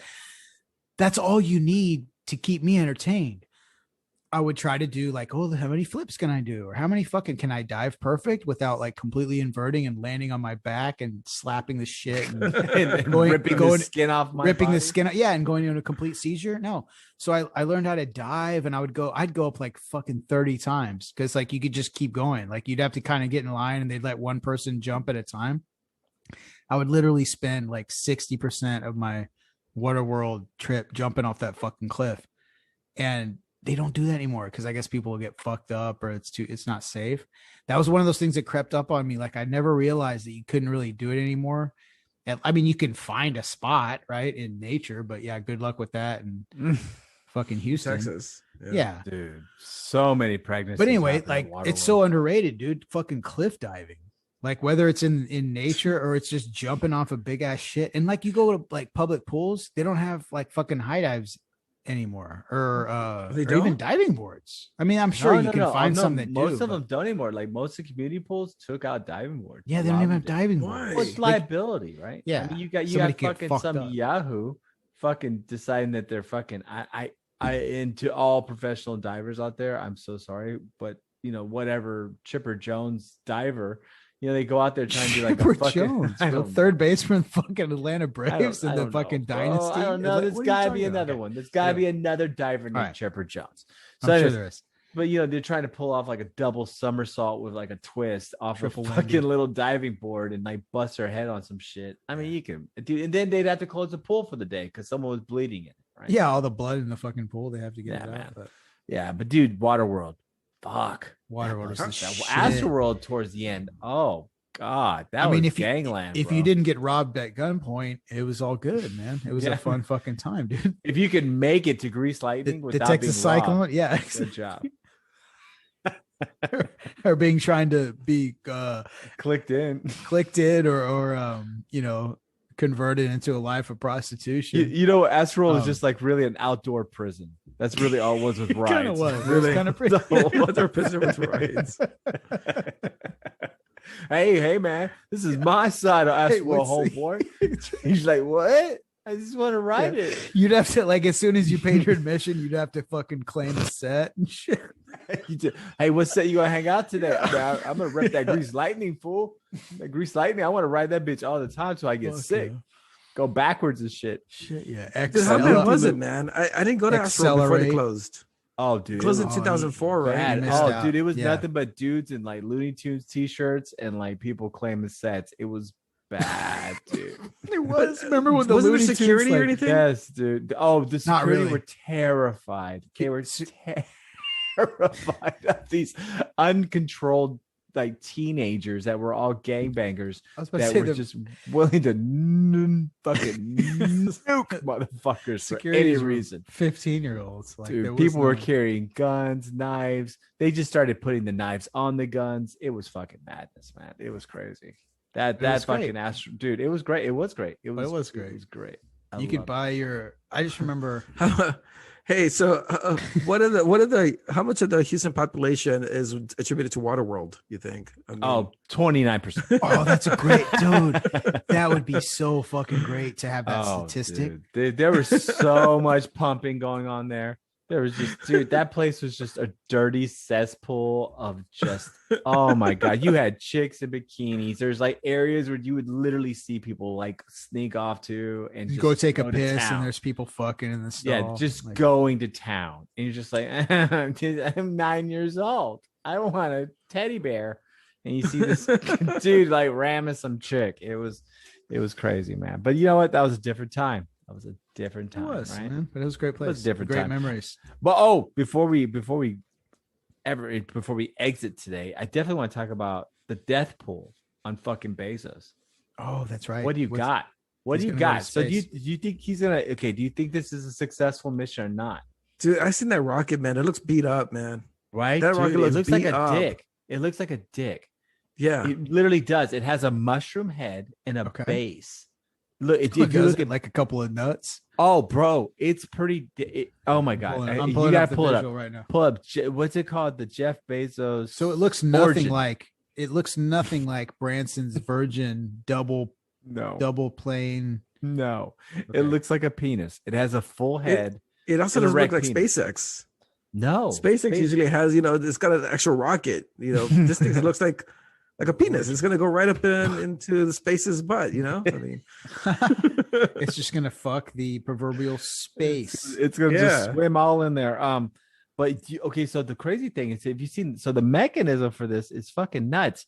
That's all you need to keep me entertained. I would try to do like, oh, how many flips can I do? Or how many fucking can I dive perfect without like completely inverting and landing on my back and slapping the shit and, ripping the skin off my ripping body. the skin. Yeah. And going into a complete seizure. No. So I learned how to dive and I'd go up like fucking 30 times. Cause like you could just keep going. Like you'd have to kind of get in line and they'd let one person jump at a time. I would literally spend like 60% of my Waterworld trip jumping off that fucking cliff. And they don't do that anymore because I guess people will get fucked up or it's not safe. That was one of those things that crept up on me. Like I never realized that you couldn't really do it anymore. And, I mean, you can find a spot right in nature, but yeah, good luck with that. And fucking Houston, Texas. Yeah, dude, so many pregnancies. But anyway, like it's so underrated, dude. Fucking cliff diving. Like whether it's in nature or it's just jumping off a big ass shit. And like you go to like public pools, they don't have like fucking high dives anymore or even diving boards. I mean, I'm sure you can find some that most of them don't anymore. Like most of the community pools took out diving boards. Yeah, they don't even have diving boards. Well, it's liability, right? Yeah, I mean, you got fucking some Yahoo fucking deciding that they're fucking I into all professional divers out there. I'm so sorry, but you know, whatever Chipper Jones diver. You know, they go out there trying to do like a fucking Jones, third baseman, fucking Atlanta Braves in the fucking dynasty. I don't know. There's got to be another one. There's got to be another diver named Chipper Jones. So I'm sure there is. But you know, they're trying to pull off like a double somersault with like a twist off a fucking little diving board and like bust their head on some shit. I mean, you can, dude, and then they'd have to close the pool for the day because someone was bleeding it. Right? Yeah, all the blood in the fucking pool. They have to get it out. But... Yeah, but dude, Waterworld. Fuck. Waterworld is the shit. Astroworld towards the end. Oh God, that was gangland. If you didn't get robbed at gunpoint, it was all good, man. It was a fun fucking time, dude. If you could make it to Grease Lightning without the Texas being Cyclone, robbed, yeah, good job. Or trying to be clicked in or you know, converted into a life of prostitution. You know, Astroworld is just like really an outdoor prison. That's really all it was with rides. Kind of was. Really, it was kind of pretty. Outdoor prison with rides. Hey, man, this is my side of Astroworld, homeboy. He's like, what? I just want to ride it. You'd have to, like, as soon as you paid your admission, you'd have to fucking claim a set and shit. Hey, what set you gonna hang out today? I'm gonna rep that Grease Lightning, fool. That Grease Lightning, I want to ride that bitch all the time so I get sick. Go backwards and shit. Shit, yeah. How big was it, man? I didn't go to Astroworld before they closed. Oh, dude. It closed in 2004, right? Oh, dude, it was nothing but dudes in like Looney Tunes t-shirts and like people claiming sets. It was bad, dude. It was. Remember when the Looney Tunes, security or anything? Yes, dude. Oh, the security were terrified. They were terrified of these uncontrolled like teenagers that were all gangbangers that were just willing to fucking nuke motherfuckers for any reason. 15-year-olds, like, dude, people were carrying guns, knives. They just started putting the knives on the guns. It was fucking madness, man. It was crazy. That fucking Astro, dude. It was great. It was great. It was great. You could buy your. I just remember. Hey, so how much of the Houston population is attributed to Waterworld, you think? I mean, 29%. Oh, that's a great dude. That would be so fucking great to have that statistic. Dude. There was so much pumping going on there. There was just, dude, that place was just a dirty cesspool of just, oh my God. You had chicks in bikinis. There's like areas where you would literally see people like sneak off to and you just go take a piss and there's people fucking in the stall. Yeah, just like, going to town. And you're just like, I'm 9 years old. I want a teddy bear. And you see this dude like ramming some chick. It was crazy, man. But you know what? That was a different time. That was a different time, right? Man. But it was a great place. It was a different great time. Memories. But before we exit today, I definitely want to talk about the death pool on fucking Bezos. Oh, that's right. What do you got? What do you got? So do you think he's gonna? Okay, do you think this is a successful mission or not? Dude, I seen that rocket, man. It looks beat up, man. Right? That rocket looks like a dick. It looks like a dick. Yeah, it literally does. It has a mushroom head and a base. Look, if you look at like a couple of nuts. Oh, bro, it's pretty. Oh my God, I'm pulling up the visual right now. Pull up. What's it called? The Jeff Bezos. So it looks nothing like. It looks nothing like Branson's Virgin double plane. No, okay. It looks like a penis. It has a full head. It also doesn't look like penis. SpaceX. No, SpaceX usually has, it's got an actual rocket. This thing looks like a penis. It's gonna go right up into the space's butt. I mean, it's just gonna fuck the proverbial space. It's gonna just swim all in there. But okay, so the crazy thing is, if you've seen, so the mechanism for this is fucking nuts.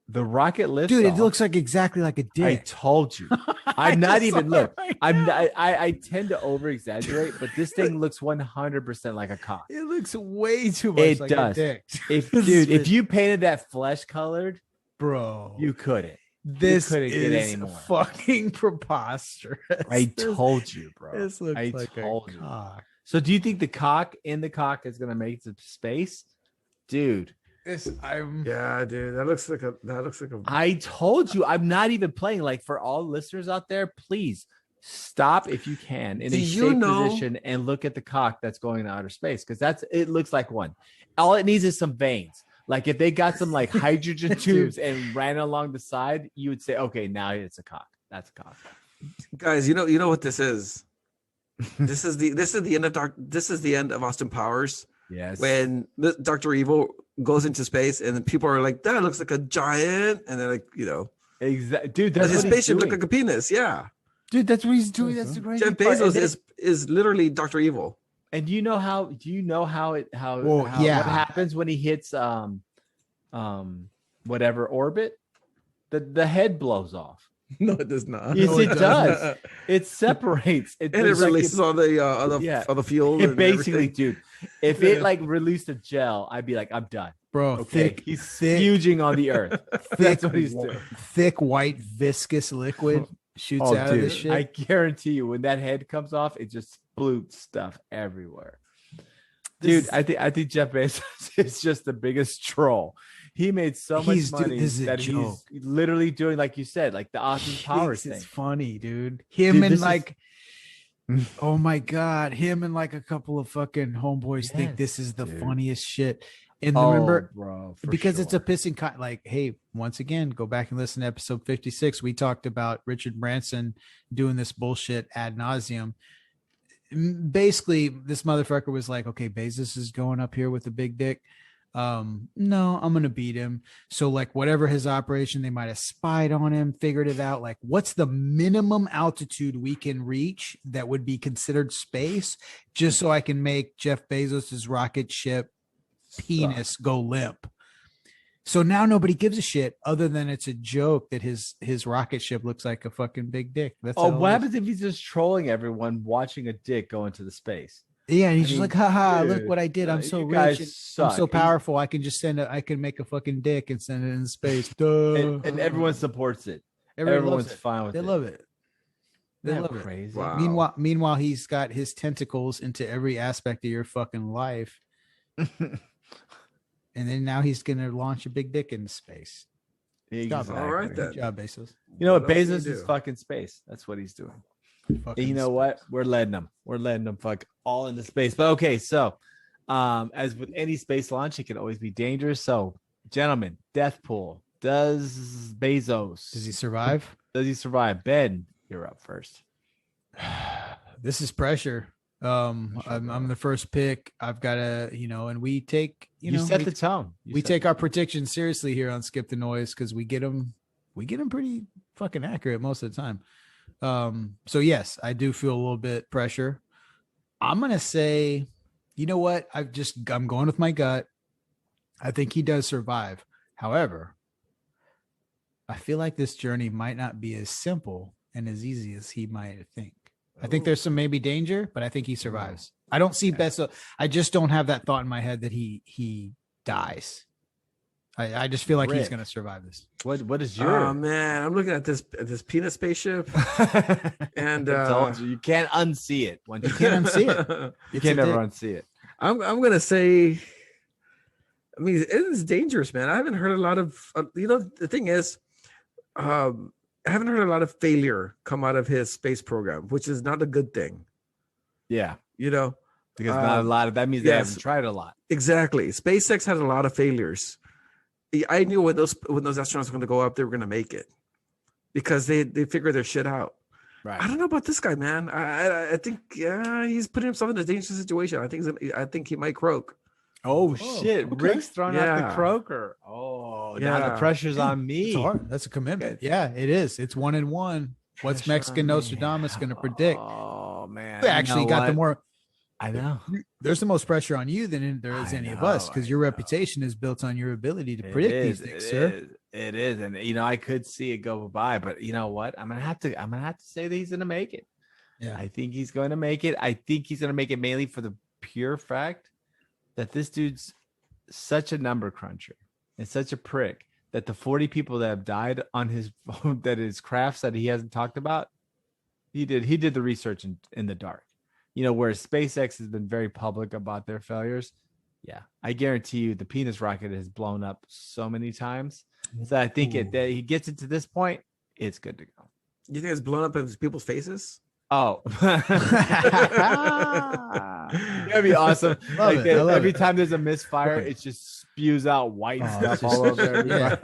The rocket lifts, dude. It looks like exactly like a dick. I told you. I'm not even look. I tend to over exaggerate, but this thing looks 100% like a cock. It looks way too much like a dick. If you painted that flesh colored, bro, you couldn't. This couldn't get any more. Fucking preposterous. I told you, bro. This looks like a cock. So do you think the cock is gonna make it to space, dude? Yeah, dude. That looks like a. I told you, I'm not even playing. Like, for all listeners out there, please stop if you can in a safe position and look at the cock that's going to outer space, because it looks like one. All it needs is some veins. Like, if they got some like hydrogen tubes and ran along the side, you would say, okay, now it's a cock. That's a cock. Guys, you know what this is. This is the end of Austin Powers. Yes. When Dr. Evil goes into space and then people are like, that looks like a giant, and they're like, exactly, dude. That's his spaceship look like a penis. Yeah, dude, that's what he's doing. That's the great. Jeff Bezos is literally Dr. Evil. And do you know how what happens when he hits whatever orbit? The head blows off. No, it does not. Yes, it does. It separates. It releases all the fuel. It basically, dude. If it like released a gel, I'd be like, I'm done, bro. Okay, he's fuging on the earth. That's what he's doing. Thick white viscous liquid shoots out of this shit. I guarantee you, when that head comes off, it just sploots stuff everywhere. Dude, I think Jeff Bezos is just the biggest troll. He made so much money that he's literally doing, like you said, like the Austin Powers thing. It's funny, dude. Oh my God, him and like a couple of fucking homeboys think this is the funniest shit. And remember, bro, because it's a pissing like, hey, once again, go back and listen to episode 56. We talked about Richard Branson doing this bullshit ad nauseum. Basically, this motherfucker was like, okay, Bezos is going up here with a big dick. No, I'm gonna beat him. So like whatever his operation, they might have spied on him, figured it out. Like, what's the minimum altitude we can reach that would be considered space, just so I can make Jeff Bezos's rocket ship penis go limp. So now nobody gives a shit other than it's a joke that his rocket ship looks like a fucking big dick. That's what happens if he's just trolling everyone watching a dick go into the space? Yeah, and he's just like, haha, look what I did. I'm so rich. I'm so powerful. I can just I can make a fucking dick and send it in space. Duh. And everyone supports it. Everyone's fine with it. They love it. They love crazy. It. Wow. Meanwhile, he's got his tentacles into every aspect of your fucking life. And then now he's going to launch a big dick into space. Exactly. All right, then. Good job, Bezos. You know what? Bezos is fucking space. That's what he's doing. You know what? We're letting them fuck all into space. But okay, so as with any space launch, it can always be dangerous. So, gentlemen, death pool. Does he survive? Ben, you're up first. This is pressure. I'm the first pick. I've got to, and we take, you set the tone. We take our predictions seriously here on Skip the Noise because we get them pretty fucking accurate most of the time. So yes, I do feel a little bit pressure. I'm gonna say, you know what? I'm going with my gut. I think he does survive. However, I feel like this journey might not be as simple and as easy as he might think. I think there's some maybe danger, but I think he survives. I don't see Bezos. I just don't have that thought in my head that he dies. I just feel like he's going to survive this. What is your? Oh man, I'm looking at this peanut spaceship, and you can't unsee it. You can't unsee it. You can't ever unsee it. I'm gonna say. I mean, it is dangerous, man. I haven't heard a lot of. The thing is, I haven't heard a lot of failure come out of his space program, which is not a good thing. Yeah, because not a lot of that means they haven't tried a lot. Exactly. SpaceX had a lot of failures. I knew when those astronauts were going to go up, they were going to make it because they figure their shit out. Right. I don't know about this guy, man. I think he's putting himself in a dangerous situation. I think he might croak. Oh shit! Okay. Rick's throwing out the croaker. Oh, now the pressure's on me. It's hard. That's a commitment. Yeah, it is. It's 1-1. What's Mexican Nostradamus going to predict? Oh man, we actually got the more. I know. There's the most pressure on you than there is any of us because your reputation is built on your ability to predict these things, sir. It is, and I could see it go by, but you know what? I'm gonna have to say that he's gonna make it. Yeah, I think he's going to make it. I think he's gonna make it mainly for the pure fact that this dude's such a number cruncher and such a prick that the 40 people that have died on his crafts that he hasn't talked about, he did the research in the dark. Where SpaceX has been very public about their failures. Yeah, I guarantee you the penis rocket has blown up so many times. So I think that he gets it to this point, it's good to go. You think it's blown up in people's faces? Oh, that'd be awesome. Every time there's a misfire, it just spews out white stuff all over everybody.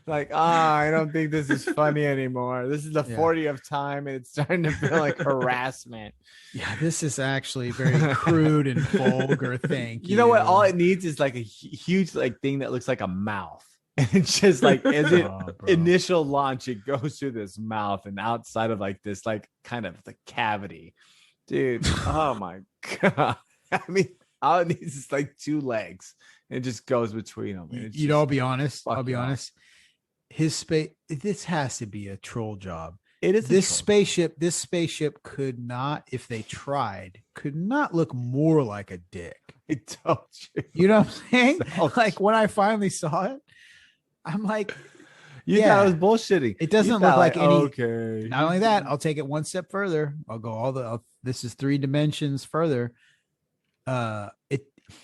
I don't think this is funny anymore. This is the 40th time, and it's starting to feel like harassment. Yeah, this is actually very crude and vulgar thing. You know what? All it needs is like a huge thing that looks like a mouth. And it's just initial launch, it goes through this mouth and outside of this kind of the cavity. Dude, oh my God. I mean, all it needs is 2 legs. And it just goes between them. I'll be honest. His space, this has to be a troll job. It is. This spaceship could not, if they tried, could not look more like a dick. I told you. You know what I'm saying? When I finally saw it, I'm like, you thought I was bullshitting. It doesn't look like any. Okay. Not only that, I'll take it one step further. I'll go this is 3 dimensions further.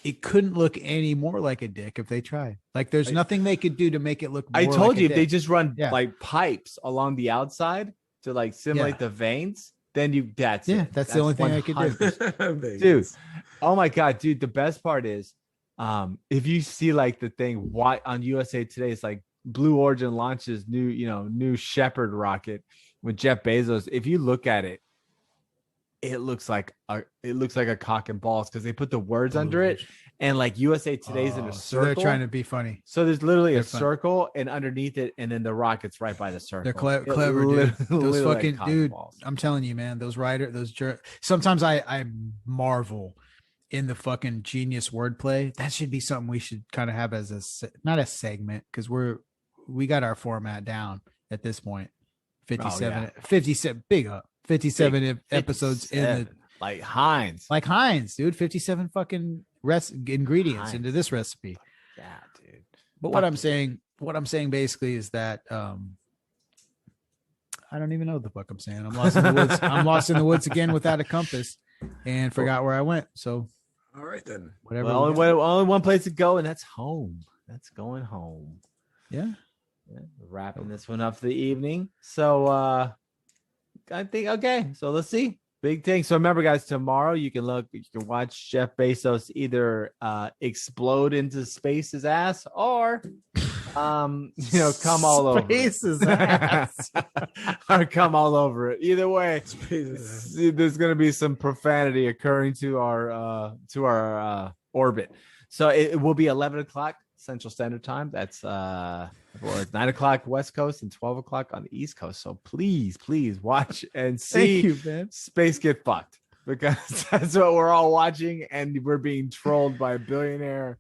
It couldn't look any more like a dick if they tried. There's nothing they could do to make it look more I told you, if they dick. just run pipes along the outside to simulate the veins, then that's the only thing I could do. Dude, oh my God, dude, the best part is if you see the thing on USA Today, it's Blue Origin launches new Shepard rocket with Jeff Bezos. If you look at it, it looks like a cock and balls because they put the words under it, and USA Today's in a circle. So they're trying to be funny. So there's literally a circle, and underneath it, and then the rocket's right by the circle. They're clever, dude. Those fucking dude. I'm telling you, man. Those sometimes I marvel in the fucking genius wordplay. That should be something we should kind of have as not a segment because we got our format down at this point. 57 big up. 57 episodes in the like Heinz, dude. 57 fucking ingredients into this recipe. Yeah, dude. But what I'm saying basically is that I don't even know what the fuck I'm saying. I'm lost in the woods. I'm lost in the woods again without a compass and forgot where I went. So all right then. Whatever. Well, only one place to go, and that's home. That's going home. Yeah. Wrapping this one up for the evening. So I think so let's see. Big thing. So remember, guys, tomorrow you can watch Jeff Bezos either explode into space's ass or come all over it. Or come all over it. Either way, there's going to be some profanity occurring to our orbit. So it will be 11 o'clock Central Standard Time. That's it's 9 o'clock West Coast and 12 o'clock on the East Coast. So please watch and see space get fucked, because that's what we're all watching, and we're being trolled by a billionaire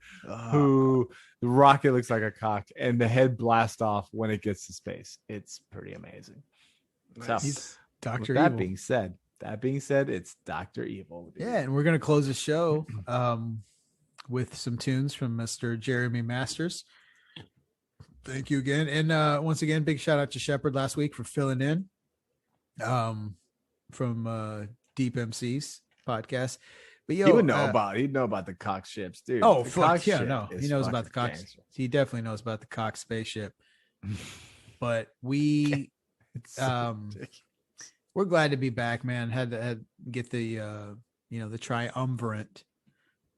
who the rocket looks like a cock and the head blast off when it gets to space. It's pretty amazing. Nice. He's Dr. That being said, it's Dr. Evil. Dude. Yeah, and we're gonna close the show with some tunes from Mr. Jeremy Masters. Thank you again. And once again, big shout out to Shepard last week for filling in from Deep MC's podcast. But he would know about the cock ships, dude. Oh, fuck yeah, no. He knows about the cock. He definitely knows about the cock spaceship. But we're glad to be back, man. Had to get the the triumvirate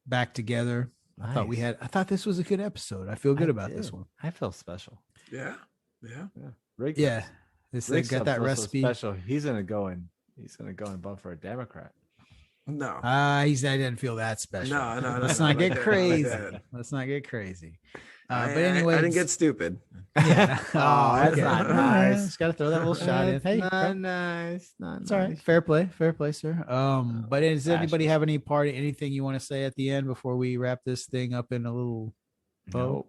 back together. Nice. I thought this was a good episode. I feel good about this one. I feel special. Yeah. Rick, yeah. This thing got that recipe. Special. He's gonna go and vote for a Democrat. No. He didn't feel that special. No. Let's not get crazy. Let's not get crazy. But anyway, I didn't get stupid. Yeah. That's not nice. Just gotta throw that little shot in. Hey, not nice. It's all right. Fair play, sir. But does anybody have anything you want to say at the end before we wrap this thing up in a little bow?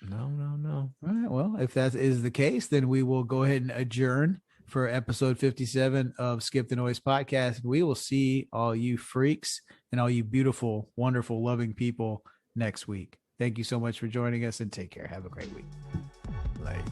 No. All right. Well, if that is the case, then we will go ahead and adjourn for episode 57 of Skip the Noise podcast. We will see all you freaks and all you beautiful, wonderful, loving people next week. Thank you so much for joining us, and take care. Have a great week. Bye.